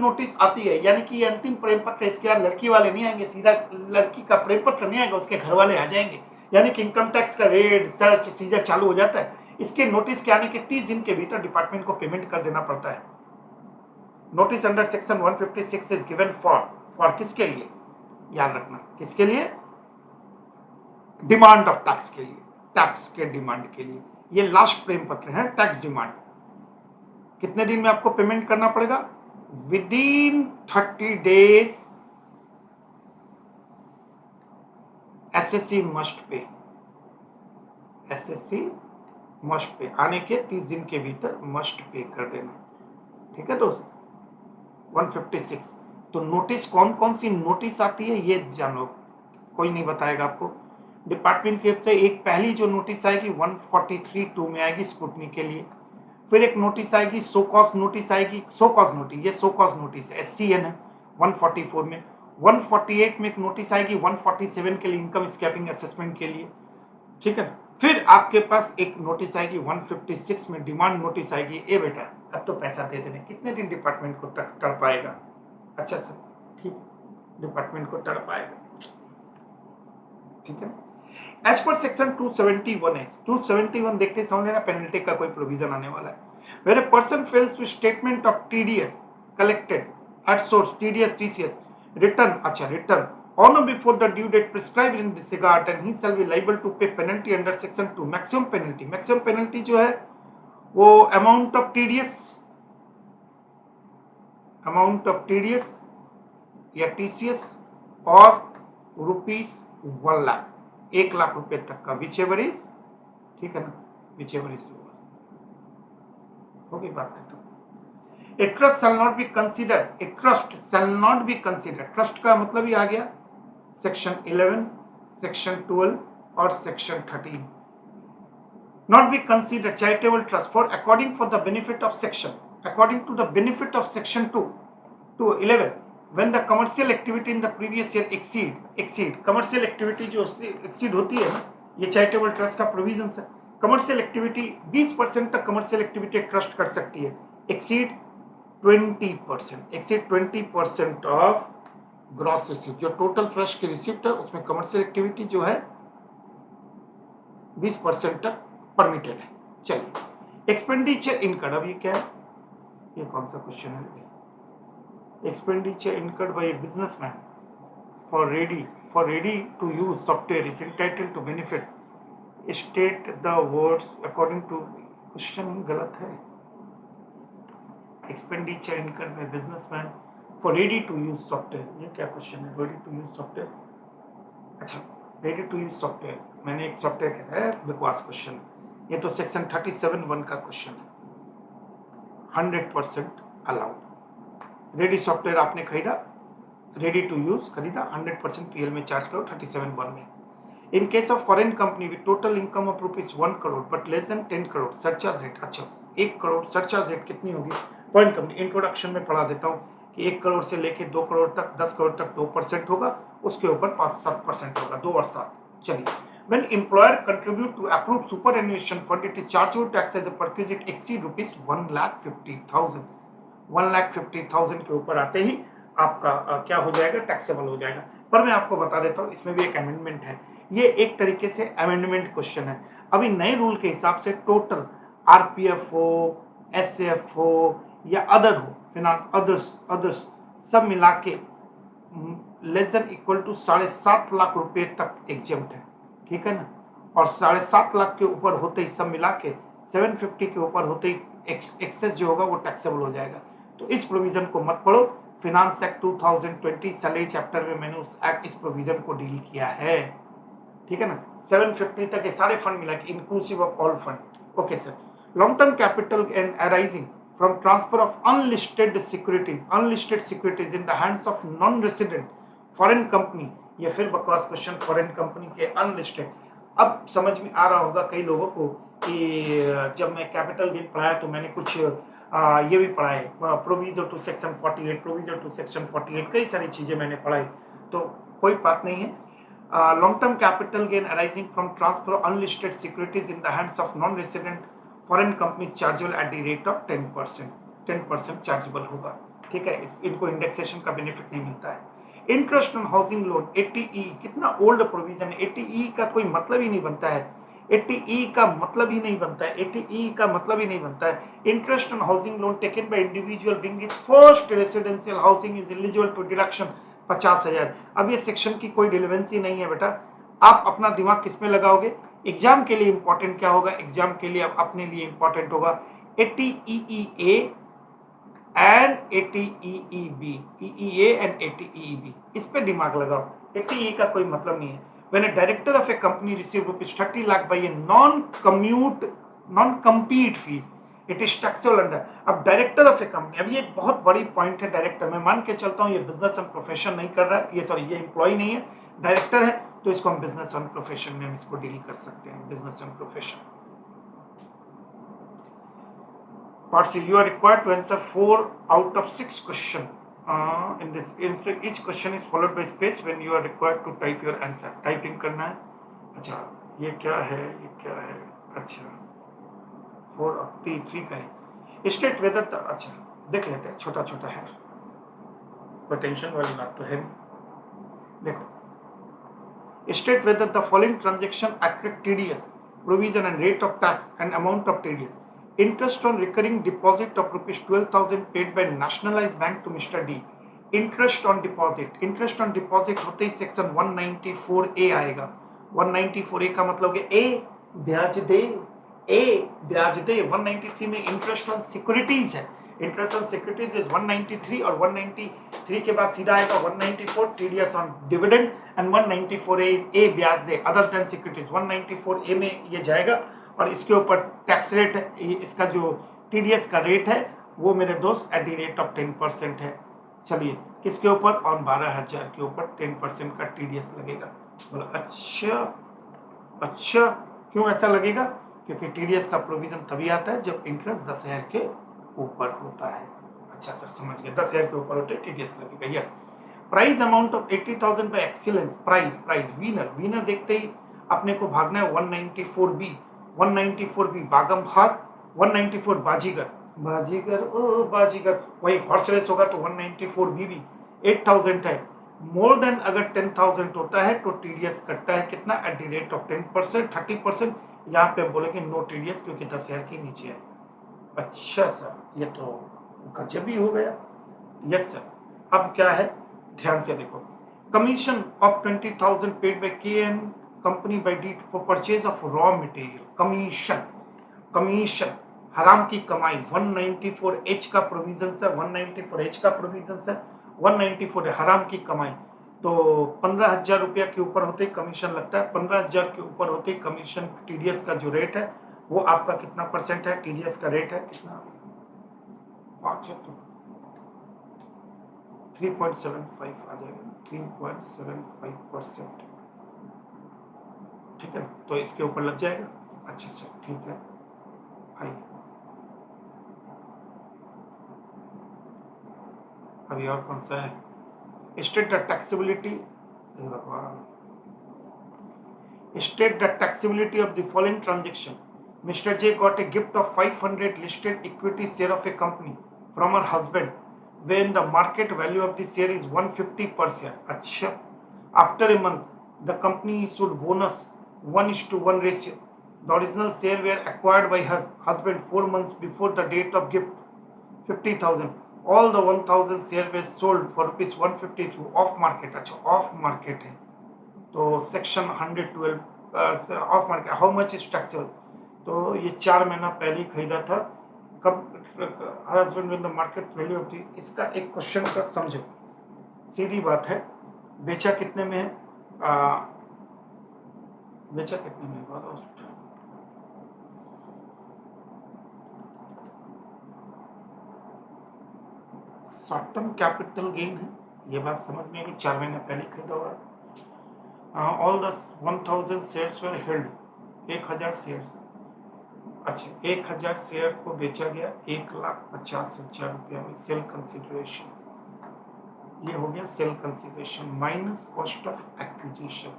नोटिस आती है, यानी कि ये अंतिम प्रेम पत्र। इसके बाद लड़की वाले नहीं आएंगे, सीधा लड़की का प्रेम पत्र नहीं आएगा, उसके घर वाले आ जाएंगे, यानी कि इनकम टैक्स का रेड सर्च सीजर चालू हो जाता है। इसके नोटिस के आने के 30 दिन के भीतर डिपार्टमेंट को पेमेंट कर देना पड़ता है। Notice under section 156 is given for किसके लिए, याद रखना, किसके लिए, डिमांड ऑफ टैक्स के लिए, टैक्स के डिमांड के लिए। ये लास्ट प्रेम पत्र है, टैक्स डिमांड। कितने दिन में आपको पेमेंट करना पड़ेगा, within 30 days SSC must pay, SSC must pay, आने के 30 दिन के भीतर मस्ट पे कर देना, ठीक है दोस्त। 156। तो नोटिस कौन कौन सी नोटिस आती है ये जानो, कोई नहीं बताएगा आपको। डिपार्टमेंट की तरफ से एक पहली जो नोटिस आएगी 143(2) में आएगी स्क्रूटनी के लिए, फिर एक नोटिस आएगी सो कॉज नोटिस आएगी, सो कॉज नोटिस, ये सो कॉज नोटिस SCN है 144 में। 148 में एक नोटिस आएगी 147 के लिए इनकम स्कैपिंग असेसमेंट के लिए, ठीक है। फिर आपके पास एक नोटिस आएगी 156 में डिमांड नोटिस आएगी, ए बेटा अब तो पैसा दे देने। कितने दिन डिपार्टमेंट को तड़ पाएगा, अच्छा सर ठीक, डिपार्टमेंट को तड़ पाएगा, ठीक है। एज पर सेक्शन 271 है, 271 देखते समझ लेना, पेनल्टी का कोई प्रोविजन आने वाला है। Where a person fails to statement of TDS collected at source, TDS TCS return, अच्छा return on or before the due date prescribed in this regard, and he shall be liable to pay penalty under section 2। maximum penalty जो है वो amount of TDS या TCS और ₹1 लाख, 1 लाख रुपए तक का, whichever is, ठीक है ना, whichever is lower। हो गई बात खत्म। A trust shall not be considered, a trust shall not be considered, trust का मतलब ही आ गया सेक्शन 11, सेक्शन 12 और section 13। Not be considered charitable trust for according to the benefit of section 2 to 11 when the commercial activity in the previous year exceed commercial activity जो exceed होती है ना, ये charitable trust का प्रोविजन है। Commercial activity 20% तक commercial activity trust कर सकती है, exceed 20% ऑफ ग्रॉस रिसिप्ट, जो टोटल ट्रस्ट की रिसिप्ट है उसमें कमर्शियल एक्टिविटी जो है 20% तक परमिटेड है। चलिए, एक्सपेंडिचर इनकर्ड, अब ये क्या है, ये कौन सा क्वेश्चन है, expenditure incurred by a businessman for ready to use software is entitled to benefit, state the words according to, question गलत है। Expenditure incurred by businessman for ready to use software, ये क्या क्वेश्चन है, ready to use software, अच्छा ready to use software, मैंने एक software कहा है, बकवास क्वेश्चन, ये तो सेक्शन 37(1) का क्वेश्चन है, 100% अलाउड। रेडी सॉफ्टवेयर आपने खरीदा, रेडी टू यूज खरीदा, 100% PL में चार्ज करो 37(1) में। In case of foreign company with total income of ₹1 crore but less than 10 crore, surcharge rate, अच्छा 1 करोड़ सरचार्ज रेट कितनी होगी फॉरेन कंपनी, इंट्रोडक्शन में पढ़ा देता हूँ। कि 1 करोड़ से लेके 2 करोड़ तक, 10 करोड़ तक 2% होगा, उसके ऊपर 5-7% होगा, 2 और 7। चलिए, when employer contribute to approved superannuation fund, it is chargeable tax as a purchase it exceed rupees 1,50,000। 1,50,000 के ऊपर आते ही आपका क्या हो जाएगा, टैक्सेबल हो जाएगा। पर मैं आपको बता देता हूँ, इसमें भी एक अमेंडमेंट है। ये एक तरीके से अमेंडमेंट क्वेश्चन है। अभी नए रूल के हिसाब से टोटल आरपीएफ हो, एसएफ हो या अदर हो, फिनांस अदर्स सब मिला के less than equal to 7.5 lakh रुपए तक एग्जेम्प्ट है, ठीक है ना। और 7.5 लाख के ऊपर होते ही सब मिला के 750 के ऊपर होते ही एक्सेस जो होगा वो टैक्सेबल हो जाएगा। तो इस प्रोविजन को मत पढ़ो। फिनांस एक्ट 2020 सैलरी चैप्टर में मैंने इस प्रोविजन को डील किया है, ठीक है ना। 750 तक के सारे फंड मिला के, inclusive of all fund. Okay sir. Long term capital and arising from transfer of unlisted securities in the hands of non resident foreign company. ये फिर बकवास क्वेश्चन, फॉरेन कंपनी के अनलिस्टेड। अब समझ में आ रहा होगा कई लोगों को कि जब मैं कैपिटल गेन पढ़ाया तो मैंने कुछ ये भी पढ़ा है, provision to section 48, provision to section 48, कई सारी चीजें मैंने पढ़ाई, तो कोई बात नहीं है। long term capital gain arising from transfer of unlisted securities in the hands of non resident foreign company chargeable at the rate of 10%। 10% chargeable होगा, ठीक है। इनको इंडेक्सेशन का बेनिफिट नहीं मिलता है। Interest on housing loan 80E, कितना old provision है। 80E का कोई मतलब ही नहीं बनता है। 80E का मतलब ही नहीं बनता है। 80E का मतलब ही नहीं बनता है। Interest on housing loan taken by individual being is first residential housing is eligible to deduction 50,000। अब ये सेक्शन की कोई रिलेवेंसी नहीं है बेटा। आप अपना दिमाग किस में लगाओगे? एग्जाम के लिए इंपॉर्टेंट क्या होगा? एग्जाम के लिए अपने लिए इंपॉर्टेंट होगा 80EEA and 80EEB, EEA and 80EEB, इस पे दिमाग लगाओ। 80E का कोई मतलब नहीं है। When a director of a company receive rupees 30 lakh by a non-compete fees, it is taxable under। अब डायरेक्टर ऑफ ए कंपनी, अब ये एक बहुत बड़ी पॉइंट है। डायरेक्टर, मैं मान के चलता हूँ ये बिजनेस एंड प्रोफेशन नहीं कर रहा है, ये सॉरी ये एम्प्लॉय नहीं है, डायरेक्टर है, तो इसको हम बिजनेस एंड प्रोफेशन में हम इसको डील कर सकते हैं। Business and profession Part C, you are required to answer 4 out of 6 question in this. Each question is followed by space when you are required to type your answer. Typing करना है। अच्छा, ये क्या है, ये क्या है? अच्छा, 4 of 3 का है। स्टेट वेदर, अच्छा देख लेते हैं, छोटा छोटा है, कोई टेंशन वाली बात तो है नहीं। देखो, state whether the following transaction attract TDS, provision and rate of tax and amount of TDS। Interest on recurring deposit of rupees 12,000 paid by nationalized bank to Mr. D। Interest on deposit, interest on deposit होते ही section 194A आएगा। 194A का मतलब है ए ब्याज दे, ए ब्याज दे। 193 में interest on securities है, interest on securities is 193, और 193 के बाद सीधा आएगा 194 TDS on dividend and 194A ब्याज दे अदर देन सिक्योरिटीज। 194A में ये जाएगा और इसके ऊपर टैक्स रेट है, इसका जो टीडीएस का रेट है वो मेरे दोस्त एट द रेट ऑफ 10% है। चलिए, किसके ऊपर? ऑन 12,000 के ऊपर 10% का टीडीएस लगेगा। बोला अच्छा, अच्छा क्यों ऐसा लगेगा? क्योंकि टीडीएस का प्रोविजन तभी आता है जब इंटरेस्ट 10,000 के ऊपर होता है। अच्छा सर समझ गए, 10,000 के ऊपर होते टीडीएस लगेगा। Yes. Prize amount of 80,000 by excellence, prize winner देखते ही अपने को भागना है 194B। 194B बागम भाग, 194 बाजीगर ओ बाजीगर, वही हॉर्स रेस होगा तो 194B भी 8,000 है। मोर देन अगर 10,000 होता है तो टीडीएस कटता है कितना? Eight the rate of 10%, 30%। यहाँ पे बोलेंगे नो टीडीएस क्योंकि 10,000 के नीचे है। अच्छा सर, ये तो गजब ही हो गया। Yes sir. अब क्या है, ध्यान से देखो। Commission of 20,000 paid by K N company by D for purchase of raw material. Commission हराम की कमाई 194H का प्रोविजन है, 194H का प्रोविजन है, 194 हराम की कमाई। तो 15,000 रुपया के ऊपर होते कमीशन लगता है। 15,000 के ऊपर होते कमीशन, टीडीएस का जो रेट है वो आपका कितना परसेंट है? टीडीएस का रेट है कितना? 5 है तो 3.75 आ जाएगा, 3.75%, ठीक है। तो इसके ऊपर लग जाएगा। अच्छा अच्छा ठीक है। आइए अभी और कौन सा है, स्टेट द टैक्सेबिलिटी, भगवान, state the taxability of the following transaction. Mr. J got a gift of 500 listed equity share of a company from her husband when the market value of the share is 150 per share. अच्छा, after a month, the company issued bonus 1:1 ratio. The original share were acquired by her husband 4 months before the date of gift, 50,000. All the 1,000 shares were sold for rupees 150 through off market. अच्छा, off market है तो section 112 of market, how much is taxable, तो ये 4 महीना पहले ही खरीदा था, कब, her husband with the market value of the, इसका एक क्वेश्चन का समझो, सीधी बात है, बेचा कितने में है, बेचा कितने में है, शॉर्ट टर्म कैपिटल गेन है, ये बात समझ में है कि 4 महीने पहले खरीदा हुआ है। All the 1,000 shares were held, 1,000 shares, अच्छा 1,000 शेयर को बेचा गया 1,50,000 रुपया में, सेल कंसिडरेशन, ये हो गया sale consideration minus cost of acquisition.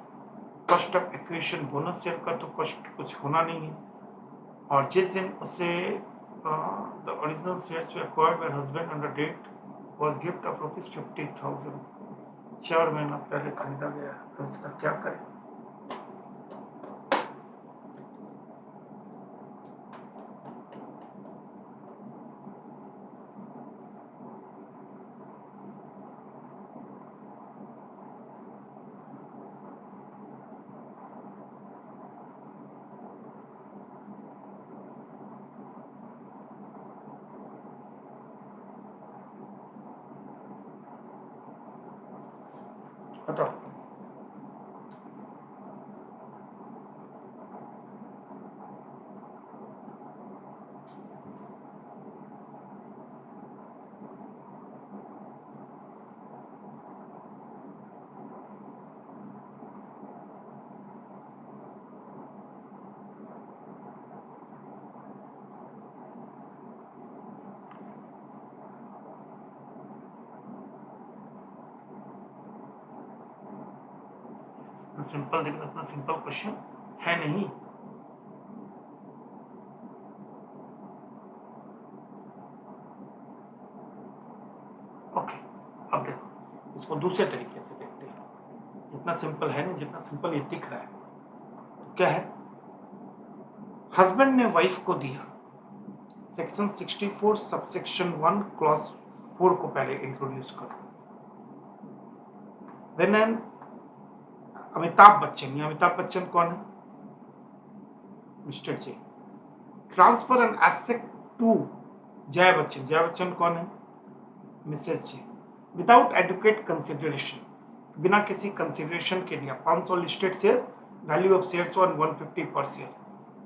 Cost of acquisition bonus share का तो कॉस्ट कुछ होना नहीं है, और जिस दिन उसे the original shares were acquired by husband on the date was gift of ₹50,000, 4 महीना पहले खरीदा गया, तो इसका क्या करें। बताओ, सिंपल, देखना इतना सिंपल क्वेश्चन है नहीं। ओके, अब देखो इसको दूसरे तरीके से देखते हैं, इतना सिंपल है नहीं जितना सिंपल ये दिख रहा है। तो क्या है, हस्बैंड ने वाइफ को दिया, सेक्शन 64 सबसेक्शन 1 क्लॉज 4 को पहले इंट्रोड्यूस करो। व्हेन एन अमिताभ बच्चन, ये अमिताभ बच्चन कौन है, Mr J, transfer an asset to Jaya Bachchan, Jaya Bachchan कौन है, Mrs J, without adequate consideration, बिना किसी कंसिडरेशन के दिया, 500 listed share, value of shares 150 per share,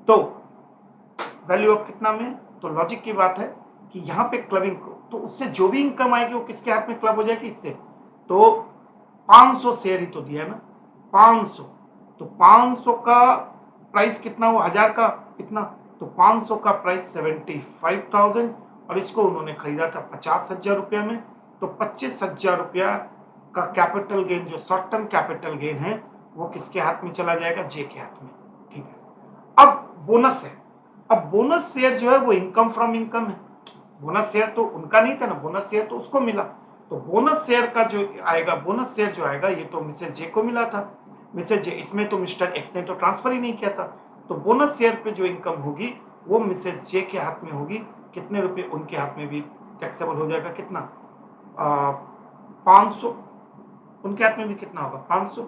तो वैल्यू ऑफ कितना में, तो लॉजिक की बात है कि यहाँ पे क्लबिंग को, तो उससे जो भी इनकम आएगी वो किसके हाथ में क्लब हो जाएगी, इससे, तो 500 शेयर ही तो दिया है ना, 500, तो 500 का प्राइस कितना, वो 1000 का इतना, तो 500 का प्राइस 75,000, और इसको उन्होंने खरीदा था 50,000 रुपया में, तो 25,000 रुपया का कैपिटल गेन, जो शॉर्ट टर्म कैपिटल गेन है, वो किसके हाथ में चला जाएगा, जे के हाथ में। ठीक है, अब बोनस है, अब बोनस शेयर जो है वो इनकम फ्रॉम इनकम है, बोनस शेयर तो उनका नहीं था ना, बोनस शेयर तो उसको मिला, तो बोनस शेयर का जो आएगा, बोनस शेयर जो आएगा ये तो मिसेज जे को मिला था, मिसेज जे, इसमें तो मिस्टर एक्स ने तो ट्रांसफर ही नहीं किया था, तो बोनस शेयर पे जो इनकम होगी वो मिसेज जे के हाथ में होगी, कितने रुपए, उनके हाथ में भी टैक्सेबल हो जाएगा, कितना, 500, उनके हाथ में भी कितना होगा, 500,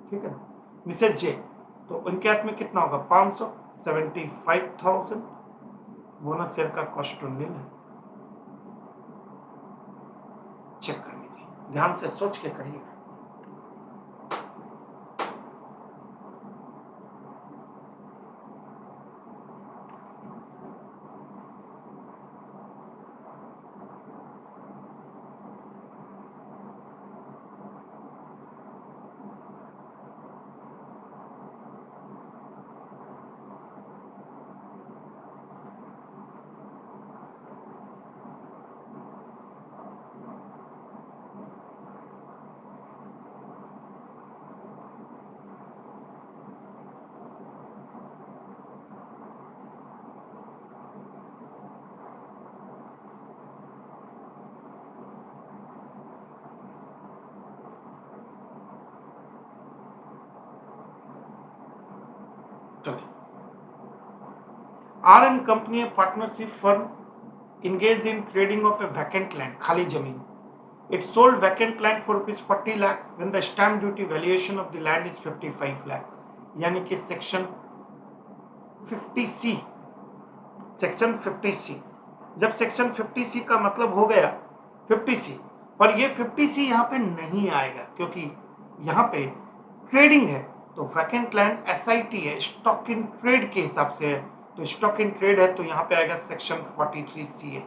ठीक है ना, मिसेज जे, तो उनके हाथ में कितना होगा, 500, 75,000, बोनस शेयर का कॉस्ट नील है, चेक कर लीजिए, ध्यान से सोच के करिए। चलिए, R N company partnership firm engaged in trading of a vacant land, खाली जमीन. It sold vacant land for rupees 40 lakhs when the stamp duty valuation of the land is 55 lakh. यानी कि सेक्शन 50C, सेक्शन 50C. जब section 50C का मतलब हो गया 50C, पर ये 50C यहाँ पे नहीं आएगा क्योंकि यहाँ पे ट्रेडिंग है, तो वैकेंट लैंड SIT है, स्टॉक इन ट्रेड के हिसाब से है, तो स्टॉक इन ट्रेड है तो यहाँ पे आएगा सेक्शन 43C है.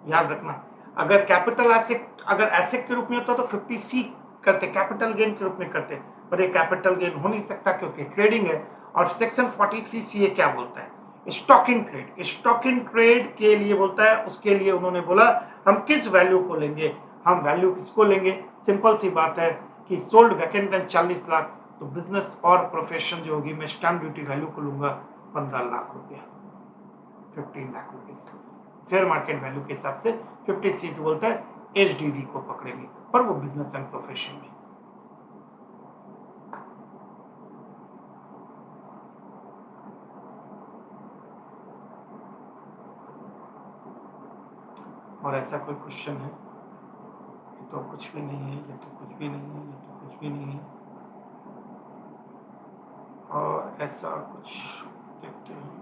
याद रखना, अगर कैपिटल एसेट, अगर एसेट के रूप में होता तो 50C करते, कैपिटल गेन के रूप में करते, पर ये कैपिटल गेन हो नहीं सकता क्योंकि ट्रेडिंग है. और सेक्शन 43C ये क्या बोलता है? Stock in trade. Stock in trade के लिए बोलता है, उसके लिए उन्होंने बोला हम किस वैल्यू को लेंगे, हम वैल्यू किसको लेंगे? सिंपल सी बात है कि सोल्ड वैकेंट लैंड 40 लाख, तो बिजनेस और प्रोफेशन जो होगी मैं स्टैम्प ड्यूटी वैल्यू को लूंगा 15 लाख रुपया, 15 lakh rupees fair market value के हिसाब से. 50C बोलता है HDV को पकड़ेंगे, पर वो बिजनेस एंड प्रोफेशन में. और ऐसा कोई क्वेश्चन है? ये तो कुछ भी नहीं है, ये तो कुछ भी नहीं है, ये तो कुछ भी नहीं है. और ऐसा कुछ देखते हैं.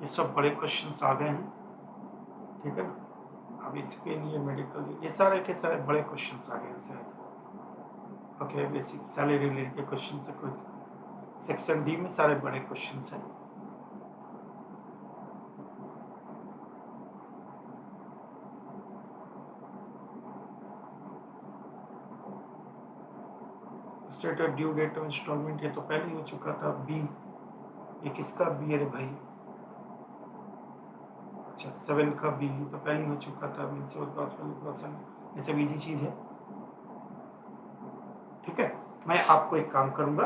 ये सब बड़े क्वेश्चंस आ गए हैं, ठीक है ना. अब इसके लिए मेडिकल, ये सारे के सारे बड़े क्वेश्चंस आ गए हैं शायद. ओके, बेसिक सैलरी रिलेटेड के क्वेश्चन है, कोई सेक्शन D में सारे बड़े क्वेश्चंस हैं. Status due date of installment, ये तो पहले ही हो चुका था. B, ये किसका B है रे भाई? अच्छा, 7 का B तो पहले ही हो चुका था. ये सब इजी चीज है, ठीक है. मैं आपको एक काम करूंगा,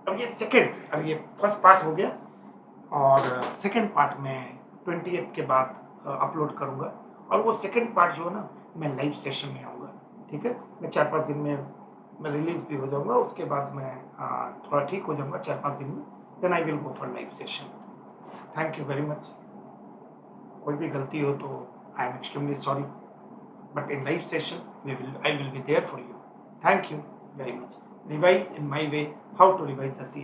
अब ये सेकंड, अब ये फर्स्ट पार्ट हो गया और सेकंड पार्ट में 20th के बाद अपलोड करूंगा. और वो सेकंड पार्ट जो है ना, मैं लाइव सेशन में आऊँगा, ठीक है. मैं 4-5 दिन में मैं रिलीज भी हो जाऊंगा, उसके बाद मैं थोड़ा ठीक हो जाऊंगा 4-5 दिन में, then I will go for live session. Thank you very much. कोई भी गलती हो तो I am extremely sorry, but in live session I will be there for you. Thank you very much. Revise in my way, how to revise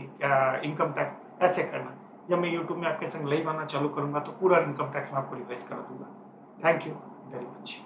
income tax ऐसे करना. जब मैं YouTube में आपके संग लाइव आना चालू करूंगा तो पूरा इनकम टैक्स मैं आपको रिवाइज करा दूंगा. Thank you very much.